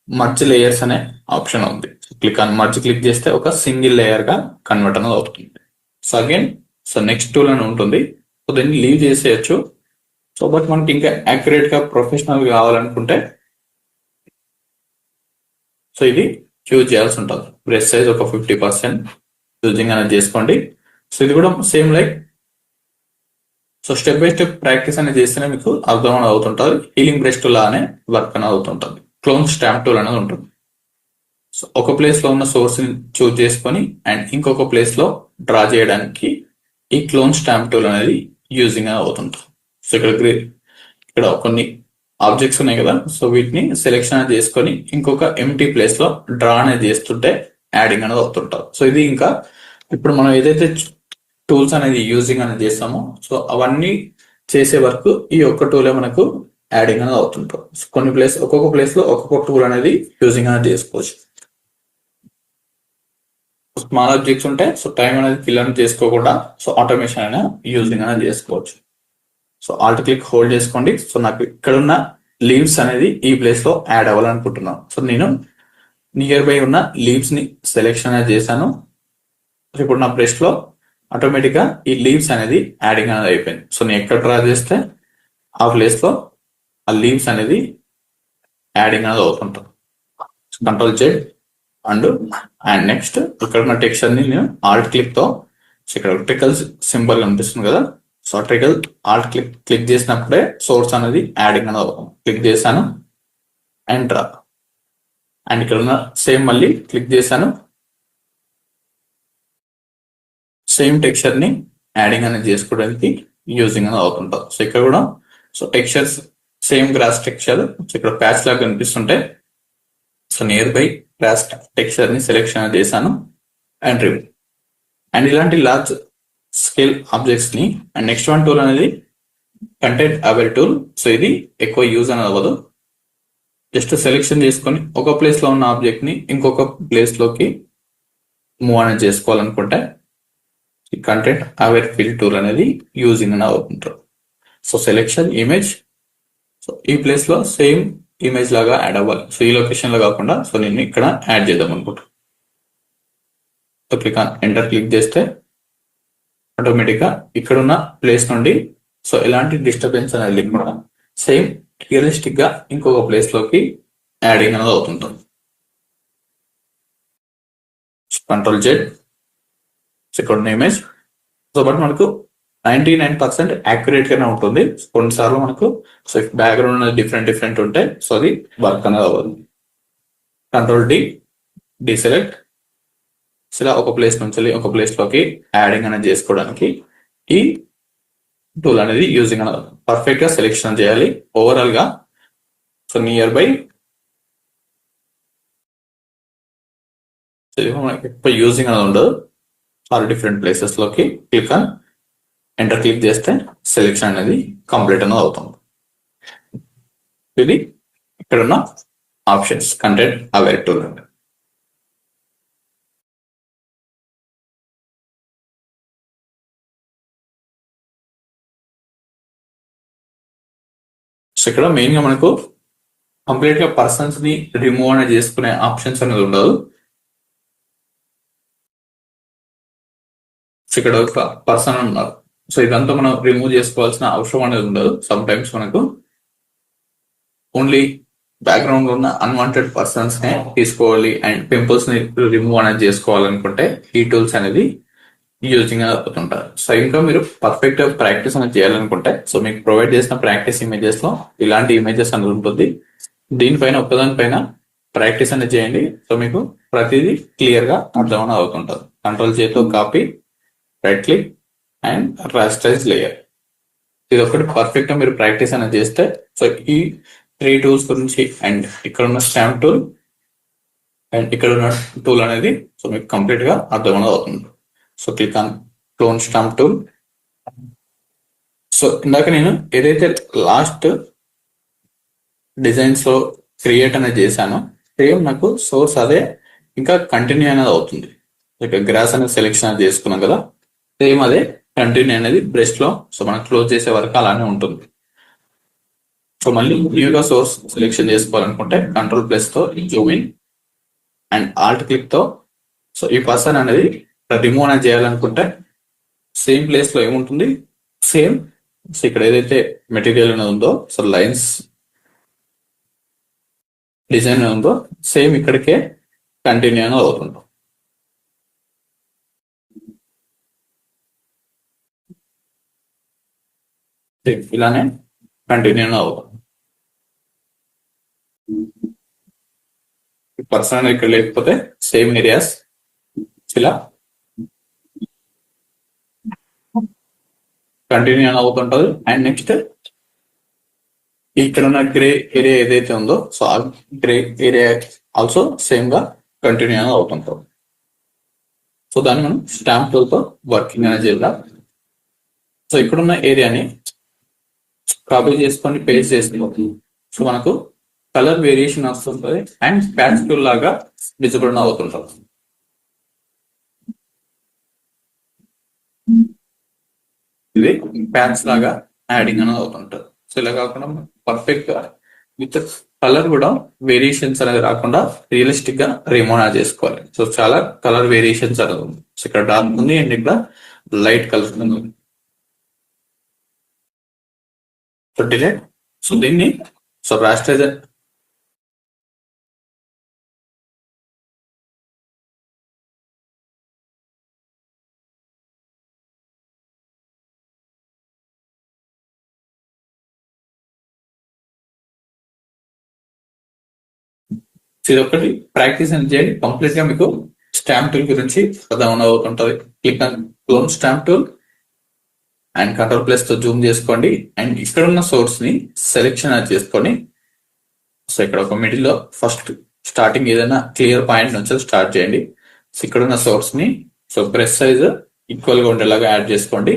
S1: మర్జ్ లేయర్స్ అనే ఆప్షన్ ఉంది. క్లిక్ ఆన్ మర్జ్ క్లిక్ చేస్తే ఒక సింగిల్ లేయర్ గా కన్వర్ట్ అనేది అవుతుంది. So again so next tool అని ఉంటుంది. సో దీన్ని లీవ్ చేసేయచ్చు. సో బట్ మనకి ఇంకా యాక్యురేట్ గా ప్రొఫెషనల్ కావాలనుకుంటే సో ఇది యూజ్ చేయాల్సి ఉంటుంది. బ్రష్ సైజ్ ఒక 50% యూజింగ్ అనేది చేసుకోండి. సో ఇది కూడా same like so step by step practice అనేది చేస్తేనే మీకు అర్థం అనేది అవుతుంటుంది. హీలింగ్ బ్రష్ టూల్ అనే వర్క్ అనేది అవుతుంటుంది. క్లోన్ స్టాంప్ టూల్ అనేది ఉంటుంది. సో ఒక ప్లేస్ లో ఉన్న సోర్స్ ని చూజ్ చేసుకొని అండ్ ఇంకొక ప్లేస్ లో డ్రా చేయడానికి ఈ క్లోన్ స్టాంప్ టూల్ అనేది యూజింగ్ అనేది అవుతుంటుంది. సో ఇక్కడ కొన్ని ఆబ్జెక్ట్స్ ఉన్నాయి కదా. సో వీటిని సెలెక్షన్ అనేది చేసుకొని ఇంకొక ఎంటీ ప్లేస్ లో డ్రా అనేది చేస్తుంటే యాడింగ్ అనేది అవుతుంటారు. సో ఇది ఇంకా ఇప్పుడు మనం ఏదైతే టూల్స్ అనేది యూజింగ్ అనేది చేస్తామో సో అవన్నీ చేసే వరకు ఈ ఒక్క టూలే మనకు యాడింగ్ అనేది అవుతుంటాం. కొన్ని ఒక్కొక్క ప్లేస్ లో ఒక్కొక్క టూల్ అనేది యూజింగ్ అనేది చేసుకోవచ్చు. స్మాల్ ఆబ్జెక్ట్స్ ఉంటే సో టైం అనేది కిల్ అనేది చేసుకోకుండా సో ఆటోమేషన్ అయినా యూజింగ్ అనేది చేసుకోవచ్చు. సో ఆల్ట్ క్లిక్ హోల్డ్ చేసుకోండి. సో నాకు ఇక్కడ ఉన్న లీవ్స్ అనేది ఈ ప్లేస్ లో యాడ్ అవ్వాలనుకుంటున్నాను. సో నేను నియర్ బై ఉన్న లీవ్స్ ని సెలెక్షన్ అనేది చేశాను. ఇప్పుడు నా బ్రష్ లో ఆటోమేటిక్ గా ఈ లీవ్స్ అనేది యాడింగ్ అనేది అయిపోయింది. సో నేను ఎక్కడ డ్రా చేస్తే ఆ ప్లేస్ లో ఆ లీవ్స్ అనేది యాడింగ్ అనేది అవుతుంటాం. కంట్రోల్ జెడ్ అండ్ నెక్స్ట్ ఇక్కడ ఉన్న టెక్స్చర్ ని నేను ఆల్ట్ క్లిక్ తో ఇక్కడ ట్రికల్ సింబల్ కనిపిస్తుంది కదా, సో ట్రికల్ ఆల్ట్ క్లిక్ చేసినప్పుడే సోర్స్ అనేది యాడింగ్ అనేది అవుతుంది. క్లిక్ చేశాను అండ్ డ్రా అండ్ ఇక్కడ ఉన్న సేమ్ మళ్ళీ క్లిక్ చేశాను, సేమ్ టెక్స్చర్ ని యాడింగ్ అనేది చేసుకోవడానికి యూజింగ్ అనేది అవుతుంటాం. సో ఇక్కడ కూడా so textures same grass texture ఇక్కడ ప్యాచ్ లాగా కనిపిస్తుంటే so nearby grass texture ని సెలెక్షన్ చేశాను అండ్ రిమూవ్. అండ్ ఇలాంటి లార్జ్ స్కేల్ ఆబ్జెక్ట్స్ ని అండ్ నెక్స్ట్ వన్ టూల్ అనేది కంటెంట్ అవేర్ టూల్. సో ఇది ఎక్కువ యూజ్ అనేది అవ్వదు, జస్ట్ సెలెక్షన్ చేసుకొని ఒక ప్లేస్ లో ఉన్న ఆబ్జెక్ట్ ని ఇంకొక ప్లేస్ లోకి మూవ్ అనేది చేసుకోవాలనుకుంటే ఈ కంటెంట్ అవేర్ ఫిల్ టూల్ అనేది యూజింగ్ అని అవుతుంటారు. సో సెలెక్షన్ ఇమేజ్, సో ఈ ప్లేస్ లో సేమ్ ఇమేజ్ లాగా యాడ్ అవ్వాలి. సో ఈ లొకేషన్ లో కాకుండా సో నేను ఇక్కడ యాడ్ చేద్దాం అనుకుంటా. So click on enter click చేస్తే ఆటోమేటిక్ గా ఇక్కడ ఉన్న ప్లేస్ నుండి సో ఎలాంటి డిస్టర్బెన్స్ అనేది లేకుండా సేమ్ రియలిస్టిక్ గా ఇంకొక ప్లేస్ లోకి యాడింగ్ అనేది అవుతుంటుంది. కంట్రోల్ జెడ్ ఇక్కడ ఉన్న ఇమేజ్. సో బట్ మనకు 99% యాక్యురేట్ గానే ఉంటుంది. కొన్నిసార్లు మనకు సో బ్యాక్గ్రౌండ్ అనేది డిఫరెంట్ ఉంటే సో అది వర్క్ అనేది అవ్వదు. Control deselect. ఇలా ఒక ప్లేస్ నుంచి ఒక ప్లేస్ లోకి యాడింగ్ అనేది చేసుకోవడానికి ఈ టూల్ అనేది యూజింగ్ అనేది పర్ఫెక్ట్ గా సెలెక్షన్ చేయాలి. ఓవరాల్ గా సో నియర్ బై ఎక్కువ యూజింగ్ అనేది ఉండదు. ఆరు డిఫరెంట్ ప్లేసెస్ లోకి క్లిక్ ఆన్ ఎంటర్ క్లిక్ చేస్తే సెలెక్షన్ అనేది కంప్లీట్ అనేది అవుతుంది. ఇది ఇక్కడ ఉన్న ఆప్షన్స్ కంటెంట్ అవేర్ టూల్ అంటే. సో ఇక్కడ మెయిన్ గా మనకు కంప్లీట్ గా పర్సన్స్ ని రిమూవ్ అనేది చేసుకునే ఆప్షన్స్ అనేది ఉండదు. సో ఇక్కడ ఒక పర్సన్ ఉన్నారు, సో ఇదంతా మనం రిమూవ్ చేసుకోవాల్సిన అవసరం అనేది ఉండదు. సమ్ టైమ్స్ మనకు ఓన్లీ బ్యాక్గ్రౌండ్ లో ఉన్న అన్వాంటెడ్ పర్సన్స్ నే తీసుకోవాలి అండ్ పింపుల్స్ ని రిమూవ్ అనేది చేసుకోవాలనుకుంటే ఈ టూల్స్ అనేది యూజింగ్ అవుతుంటారు. సో ఇంకా మీరు పర్ఫెక్ట్ ప్రాక్టీస్ అనేది చేయాలనుకుంటే సో మీకు ప్రొవైడ్ చేసిన ప్రాక్టీస్ ఇమేజెస్ లో ఇలాంటి ఇమేజెస్ అనేది ఉంటుంది. దీనిపైన ఒక్కదానిపైన ప్రాక్టీస్ అనేది చేయండి. సో మీకు ప్రతిదీ క్లియర్ గా అర్థం అనేది అవుతుంటుంది. కంట్రోల్ చేతితో copy, right click and rasterize layer. ఇది ఒకటి పర్ఫెక్ట్ గా మీరు ప్రాక్టీస్ అనేది చేస్తే సో ఈ 3 టూల్స్ గురించి అండ్ ఇక్కడ ఉన్న స్టాంప్ టూల్ అండ్ ఇక్కడ ఉన్న టూల్ అనేది సో మీకు కంప్లీట్ గా అర్థం అనేది అవుతుంది. So click on clone stamp tool. So ఇందాక నేను ఏదైతే లాస్ట్ డిజైన్స్ లో క్రియేట్ అనేది చేశానో సేమ్ నాకు సోర్స్ అదే ఇంకా కంటిన్యూ అనేది అవుతుంది. ఇక గ్రాస్ అనేది సెలెక్షన్ అనేది చేసుకున్నాం కదా, సేమ్ అదే కంటిన్యూ అనేది బ్రష్ లో సో మనం క్లోజ్ చేసే వరకు అలానే ఉంటుంది. సో మళ్ళీ న్యూగా సోర్స్ సెలెక్షన్ చేసుకోవాలనుకుంటే కంట్రోల్ ప్లస్ తో Zoom in and Alt click తో సో ఈ పర్సన్ అనేది రిమూవ్ అనేది చేయాలనుకుంటే సేమ్ ప్లేస్ లో ఏముంటుంది, సేమ్ సో ఇక్కడ ఏదైతే మెటీరియల్ అనేది ఉందో సో లైన్స్ డిజైన్ ఉందో సేమ్ ఇక్కడికే కంటిన్యూ అనేది అవుతుంది. ఇలానే కంటిన్యూ అవుతుంది. పర్సన్ ఇక్కడ లేకపోతే సేమ్ ఏరియాస్ ఇలా కంటిన్యూ అవుతుంటది. అండ్ నెక్స్ట్ ఇక్కడ ఉన్న గ్రే ఏరియా ఏదైతే ఉందో సో ఆ గ్రే ఏరియా ఆల్సో సేమ్ గా కంటిన్యూ అవుతుంటది. సో దాన్ని మనం స్టాంప్ టూల్ తో వర్కింగ్ అనేది చేద్దాం. సో ఇక్కడున్న ఏరియాని కాపీ చేసుకొని పేస్ట్ చేసుకోవాలి. సో మనకు కలర్ వేరియేషన్ వస్తుంటది అండ్ ప్యాచ్ టూల్ లాగా విజిబుల్ అవుతుంటది. ఇది ప్యాచ్ లాగా యాడింగ్ అనేది అవుతుంటది. సో ఇలా కాకుండా పర్ఫెక్ట్ గా విత్ కలర్ కూడా వేరియేషన్స్ అనేది రాకుండా రియలిస్టిక్ గా రిమూవ్ చేసుకోవాలి. సో చాలా కలర్ వేరియేషన్స్ అనేది ఉంది. సో ఇక్కడ డార్క్ ఉంది అండ్ ఇక్కడ లైట్ కలర్ ఉంది. So delete. సో దీన్ని సో రాస్టరైజర్ ఇది ఒకటి ప్రాక్టీస్ అని చేయండి. కంప్లీట్ గా మీకు స్టాంప్ టూల్ గురించి అర్థం అవుతుంటది. Click on clone stamp tool and control plus తో జూమ్ చేసుకోండి అండ్ ఇక్కడ ఉన్న సోర్స్ ని సెలెక్షన్ అది చేసుకొని సో ఇక్కడ ఒక మిడిల్ లో ఫస్ట్ స్టార్టింగ్ ఏదైనా క్లియర్ పాయింట్ నుంచి స్టార్ట్ చేయండి. సో ఇక్కడ ఉన్న సోర్స్ ని సో బ్రష్ సైజ్ ఈక్వల్ గా ఉండేలాగా యాడ్ చేసుకోండి.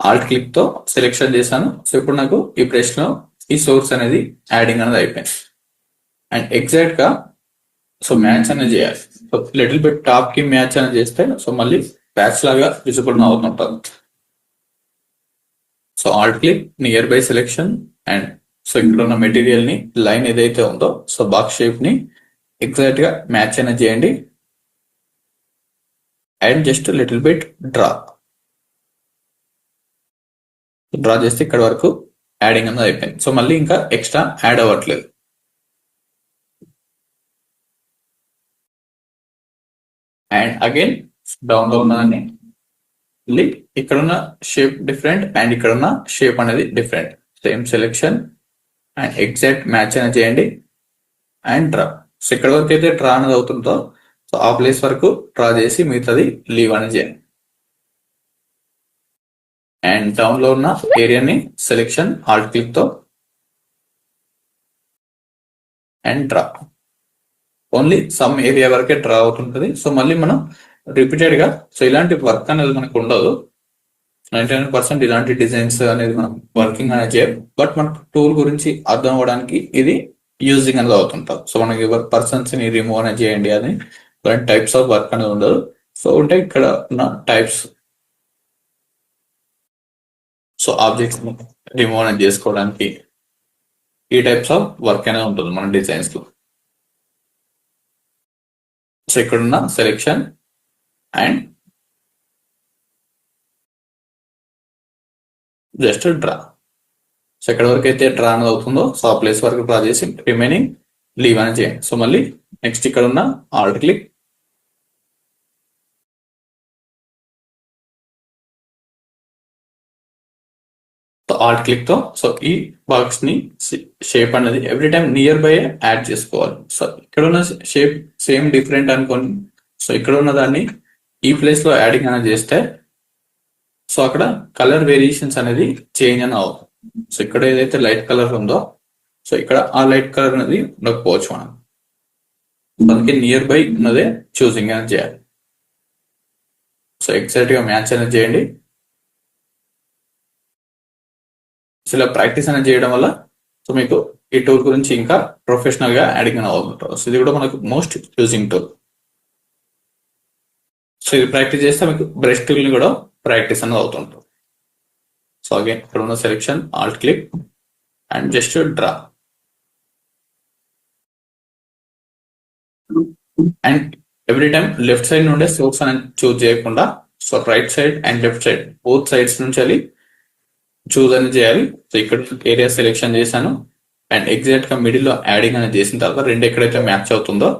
S1: ఆల్ట్ క్లిక్ తో సెలెక్షన్ చేశాను. సో ఇప్పుడు నాకు ఈ బ్రష్ లో ఈ సోర్స్ అనేది యాడింగ్ అనేది అయిపోయింది అండ్ ఎగ్జాక్ట్ గా సో మ్యాచ్ అనేది చేయాలి. సో లిటిల్ బిట్ టాప్ కి మ్యాచ్ అనేది చేస్తే సో మళ్ళీ ప్యాచ్ లాగా విజిబుల్ అవుతుంటుంది. So alt click near by selection and so ఇక్కడ ఉన్న మెటీరియల్ ని లైన్ ఏదైతే ఉందో సో బాక్స్ షేప్ ని ఎగ్జాక్ట్ గా మ్యాచ్ అనేది చేయండి and just little bit draw చేస్తే ఇక్కడ వరకు యాడింగ్ అనేది అయిపోయింది. సో మళ్ళీ ఇంకా ఎక్స్ట్రా యాడ్ అవ్వట్లేదు. అండ్ అగైన్ డౌన్ లో ఉన్నదాన్ని ఇక్కడ ఉన్న షేప్ డిఫరెంట్ అండ్ ఇక్కడ ఉన్న షేప్ అనేది different. Same selection and exact match అనేది చేయండి అండ్ డ్రా. సో ఇక్కడ వరకు అయితే డ్రా అనేది అవుతుందో సో ఆ ప్లేస్ వరకు డ్రా చేసి మిగతాది లీవ్ అనేది చేయండి అండ్ డౌన్ లో ఉన్న ఏరియాని సెలెక్షన్ ఆల్ట్ క్లిక్ తో and draw. Only some area వరకే డ్రా అవుతుంటది. సో మళ్ళీ మనం రిపీటెడ్ గా సో ఇలాంటి వర్క్ అనేది మనకు ఉండదు. 99% ఇలాంటి డిజైన్స్ అనేది మనం వర్కింగ్ అనేది చేయాలి. బట్ మనకు టూల్ గురించి అర్థం అవ్వడానికి ఇది యూజింగ్ అనేది అవుతుంటాం. సో మనకి పర్సన్స్ ని రిమూవ్ అనేది చేయండి అని టైప్స్ ఆఫ్ వర్క్ అనేది ఉండదు. సో ఉంటే ఇక్కడ ఉన్న టైప్స్ సో ఆబ్జెక్ట్స్ రిమూవ్ అనేది చేసుకోవడానికి ఈ టైప్స్ ఆఫ్ వర్క్ అనేది ఉంటుంది మన డిజైన్స్ లో. సో ఇక్కడున్న selection and just draw. So ఎక్కడ వరకు అయితే డ్రా అనేది అవుతుందో సో ఆ ప్లేస్ వరకు డ్రా చేసి రిమైనింగ్ లీవ్ అని చేయండి. సో మళ్ళీ నెక్స్ట్ ఇక్కడ ఉన్న ఆల్ట్ క్లిక్ ఆల్ట్ క్లిక్ తో సో ఈ బాక్స్ ని షేప్ అనేది every time near by add చేసుకోవాలి. సో ఇక్కడ ఉన్న షేప్ సేమ్ డిఫరెంట్ అనుకోండి. సో ఇక్కడ ఉన్న దాన్ని ఈ ప్లేస్ లో యాడింగ్ అనేది చేస్తే సో అక్కడ కలర్ వేరియేషన్స్ అనేది చేంజ్ అని అవుతుంది. సో ఇక్కడ ఏదైతే లైట్ కలర్ ఉందో సో ఇక్కడ ఆ లైట్ కలర్ అనేది ఉండకపోవచ్చు. మనం దానికి నియర్ బై ఉన్నదే చూసింగ్ అనేది చేయాలి. సో ఎగ్జాక్ట్ గా మ్యాచ్ అనేది చేయండి. సో ఇలా ప్రాక్టీస్ అనేది చేయడం వల్ల సో మీకు ఈ టూల్ గురించి ఇంకా ప్రొఫెషనల్ గా యాడింగ్ అని అవుతుంటారు. సో ఇది కూడా మనకు మోస్ట్ యూజింగ్ టూల్. సో ఇది ప్రాక్టీస్ చేస్తే మీకు బ్రష్ టూల్ ని కూడా ప్రాక్టీస్ అనేది అవుతుంటారు. సో అగైన్ ఇక్కడ ఉన్న selection Alt click and just draw and every time left side నుండే సోర్స్ అనేది చూజ్ చేయకుండా so right side and left side both sides నుంచి చూజ్ అనేది చేయాలి. సో ఇక్కడ ఏరియా సెలెక్షన్ చేశాను అండ్ ఎగ్జాక్ట్ గా మిడిల్ లో యాడింగ్ అనేది చేసిన తర్వాత రెండు ఎక్కడైతే మ్యాచ్ అవుతుందో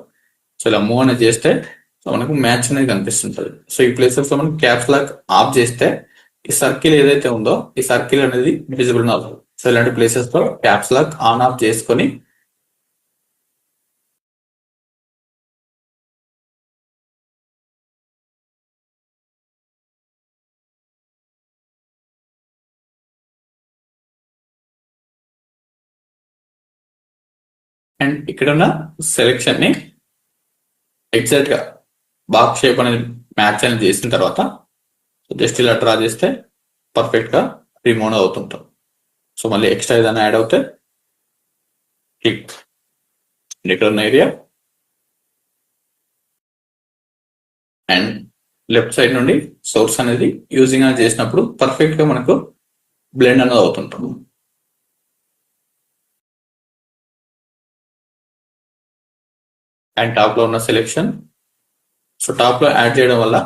S1: సో ఇలా మూవ్ అనేది చేస్తే సో మనకు మ్యాచ్ అనేది కనిపిస్తుంటది. సో ఈ ప్లేసెస్ లో మనం క్యాప్స్ లాక్ ఆఫ్ చేస్తే ఈ సర్కిల్ ఏదైతే ఉందో ఈ సర్కిల్ అనేది విజిబుల్ అవుతుంది. సో ఇలాంటి ప్లేసెస్ లో క్యాప్స్ లాక్ ఆన్ ఆఫ్ చేసుకొని అండ్ ఇక్కడ ఉన్న సెలెక్షన్ ని ఎగ్జాక్ట్ గా బాక్స్ షేప్ అనేది మ్యాచ్ అనేది చేసిన తర్వాత జస్ట్ ఇలా డ్రా చేస్తే పర్ఫెక్ట్ గా రిమూవ్ అవుతుంటాం. సో మళ్ళీ ఎక్స్ట్రా ఏదైనా యాడ్ అవుతే క్లిక్ ఇక్కడ ఉన్న ఏరియా అండ్ లెఫ్ట్ సైడ్ నుండి సోర్స్ అనేది యూజింగ్ అని చేసినప్పుడు పర్ఫెక్ట్ గా మనకు బ్లెండ్ అనేది అవుతుంటాం. అండ్ టాప్ లో ఉన్న సెలెక్షన్, సో టాప్ లో యాడ్ చేయడం వల్ల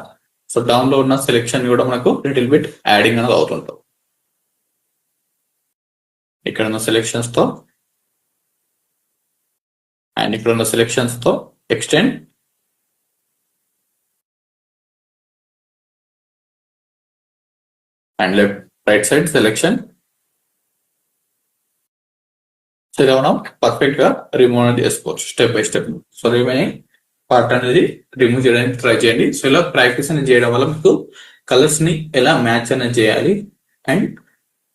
S1: సో డౌన్ లో ఉన్న సెలెక్షన్ కూడా మనకు లిటిల్ బిట్ యాడింగ్ అనేది అవుతుంటాం. ఇక్కడ ఉన్న సెలెక్షన్స్ తో అండ్ ఇక్కడ ఉన్న సెలెక్షన్స్ తో extend and left right side selection. So ఇలా మనం పర్ఫెక్ట్ గా రిమూవ్ అనేది చేసుకోవచ్చు step by step. So remaining part అనేది రిమూవ్ చేయడానికి ట్రై చేయండి. సో ఇలా ప్రాక్టీస్ అనేది చేయడం వల్ల మీకు కలర్స్ ని ఎలా మ్యాచ్ అనేది చేయాలి అండ్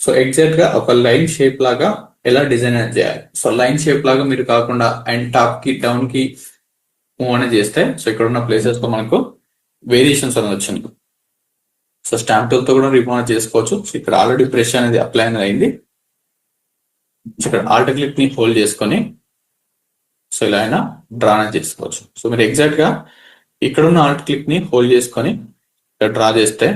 S1: సో ఎగ్జాక్ట్ గా ఒక లైన్ షేప్ లాగా ఎలా డిజైన్ అనేది చేయాలి. సో లైన్ షేప్ లాగా మీరు కాకుండా అండ్ టాప్ కి డౌన్ కి మూవ్ అనేది చేస్తే సో ఇక్కడ ఉన్న ప్లేసెస్ లో మనకు వేరియేషన్స్ అనేది వచ్చింది. సో స్టాంప్ టూల్ తో కూడా రిమూవ్ చేసుకోవచ్చు. సో ఇక్కడ ఆల్రెడీ బ్రష్ అనేది అప్లై అనేది అయింది. ఇక్కడ ఆల్ట్ క్లిక్ ని హోల్డ్ చేసుకొని సో ఇలా అయినా డ్రా అనేది చేసుకోవచ్చు. సో మీరు ఎగ్జాక్ట్ గా ఇక్కడ ఉన్న ఆల్ట్ క్లిక్ ని హోల్డ్ చేసుకొని ఇక్కడ డ్రా చేస్తే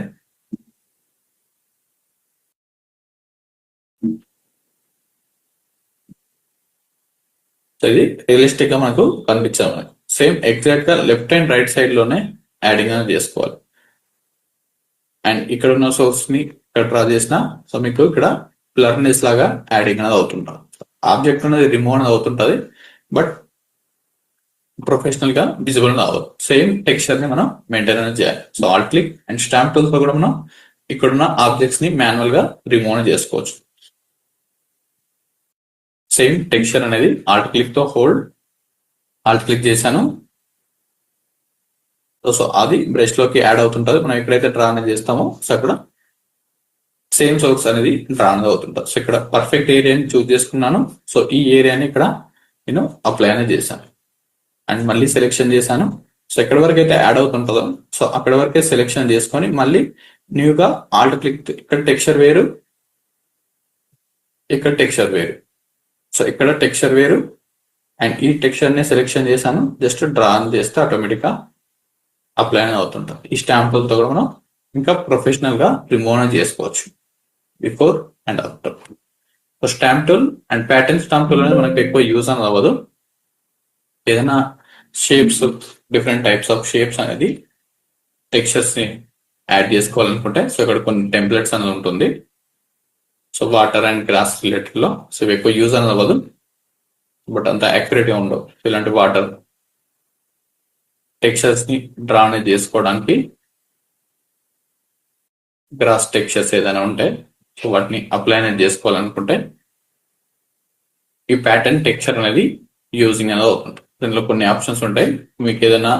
S1: ఇది రియలిస్టిక్ గా మనకు కనిపించాలి. సేమ్ ఎగ్జాక్ట్ గా లెఫ్ట్ అండ్ రైట్ సైడ్ లోనే యాడింగ్ అనేది చేసుకోవాలి. అండ్ ఇక్కడ ఉన్న సోర్స్ ని ఇక్కడ డ్రా చేసిన సో మీకు ఇక్కడ బ్లర్నెస్ లాగా యాడింగ్ అనేది అవుతుంటుంది. ఆబ్జెక్ట్ అనేది రిమూవ్ అనేది అవుతుంటది బట్ ప్రొఫెషనల్ గా విజిబుల్ అవ్వదు. సేమ్ టెక్స్చర్ ని మనం మెయింటైన్ అనేది చేయాలి. So alt click and stamp tools తో కూడా మనం ఇక్కడున్న ఆబ్జెక్ట్స్ ని మాన్యువల్ గా రిమూవ్ చేసుకోవచ్చు. సేమ్ టెక్స్చర్ అనేది ఆల్ట్ క్లిక్ తో హోల్డ్ ఆల్ట్ క్లిక్ చేశాను. సో అది బ్రష్ లోకి యాడ్ అవుతుంటది. మనం ఎక్కడైతే డ్రా అనేది చేస్తామో సో అక్కడ సేమ్ సోర్స్ అనేది డ్రా అనేది అవుతుంటది. సో ఇక్కడ పర్ఫెక్ట్ ఏరియాని చూస్ చేసుకున్నాను. సో ఈ ఏరియాని ఇక్కడ నేను అప్లై అనేది చేశాను అండ్ మళ్ళీ సెలెక్షన్ చేశాను. సో ఎక్కడి వరకు అయితే యాడ్ అవుతుంటుందో సో అక్కడ వరకే సెలెక్షన్ చేసుకొని మళ్ళీ న్యూగా ఆల్ట్ క్లిక్ ఇక్కడ టెక్స్చర్ వేరు ఇక్కడ టెక్స్చర్ వేరు. సో ఇక్కడ టెక్స్చర్ వేరు అండ్ ఈ టెక్స్చర్ ని సెలెక్షన్ చేశాను. జస్ట్ డ్రా అని చేస్తే ఆటోమేటిక్ గా అప్లై అనేది అవుతుంటుంది. ఈ స్టాంపులతో కూడా మనం ఇంకా ప్రొఫెషనల్ గా రిమూవ్ అనేది చేసుకోవచ్చు before and after. So stamp tool and pattern stamp tool అనేది మనకు ఎక్కువ యూజ్ అనేది అవ్వదు. ఏదైనా shapes different types of shapes అనేది టెక్స్చర్స్ ని యాడ్ చేసుకోవాలనుకుంటే సో ఇక్కడ కొన్ని టెంప్లెట్స్ అనేది ఉంటుంది. So water and grass related లో సో ఇవి ఎక్కువ యూజ్ అనేది అవ్వదు బట్ అంత యాక్యురేట్ గా ఉండవు. ఇలాంటి వాటర్ టెక్స్చర్స్ ని డ్రా అనేది చేసుకోవడానికి గ్రాస్ టెక్స్చర్స్ ఏదైనా ఉంటే సో వాటిని అప్లై అనేది చేసుకోవాలనుకుంటే ఈ ప్యాటర్న్ టెక్స్చర్ అనేది యూజింగ్ అనేది అవుతుంది. దీనిలో కొన్ని ఆప్షన్స్ ఉంటాయి. మీకు ఏదైనా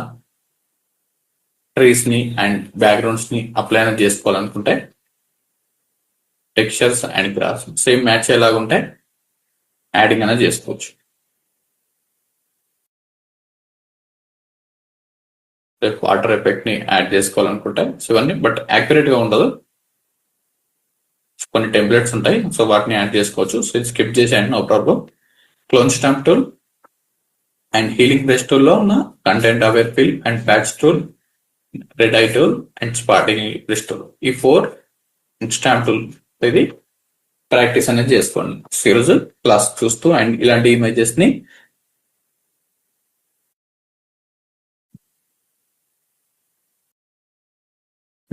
S1: ట్రీస్ ని అండ్ బ్యాక్గ్రౌండ్స్ ని అప్లై అనేది చేసుకోవాలనుకుంటే textures and grass same match అయ్యేలాగా ఉంటే యాడింగ్ అనేది చేసుకోవచ్చు. వాటర్ ఎఫెక్ట్ ని యాడ్ చేసుకోవాలనుకుంటే సో ఇవన్నీ బట్ యాక్యురేట్ గా ఉండదు. కొన్ని టెంప్లెట్స్ ఉంటాయి సో వాటిని యాడ్ చేసుకోవచ్చు. సో ఇది స్కిప్ చేసేయండి, no problem. Clone stamp tool and healing brush tool లో ఉన్న content aware fill and patch tool, red eye tool and spotting brush tool ఈ 4 స్టాంప్ టూల్ ఇది ప్రాక్టీస్ అనేది చేసుకోండి. ఈరోజు క్లాస్ చూస్తూ అండ్ ఇలాంటి ఇమేజెస్ ని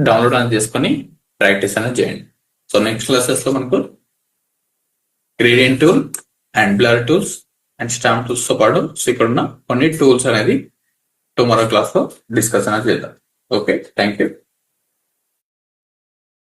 S1: డౌన్లోడ్ అనేది చేసుకొని ప్రాక్టీస్ అనేది చేయండి. సో నెక్స్ట్ క్లాసెస్ లో మనకు gradient tool and blur tools and stamp tools తో పాటు సో ఇక్కడ ఉన్న కొన్ని టూల్స్ అనేది టుమారో క్లాస్ లో డిస్కస్ అనేది చేద్దాం. Okay, thank you.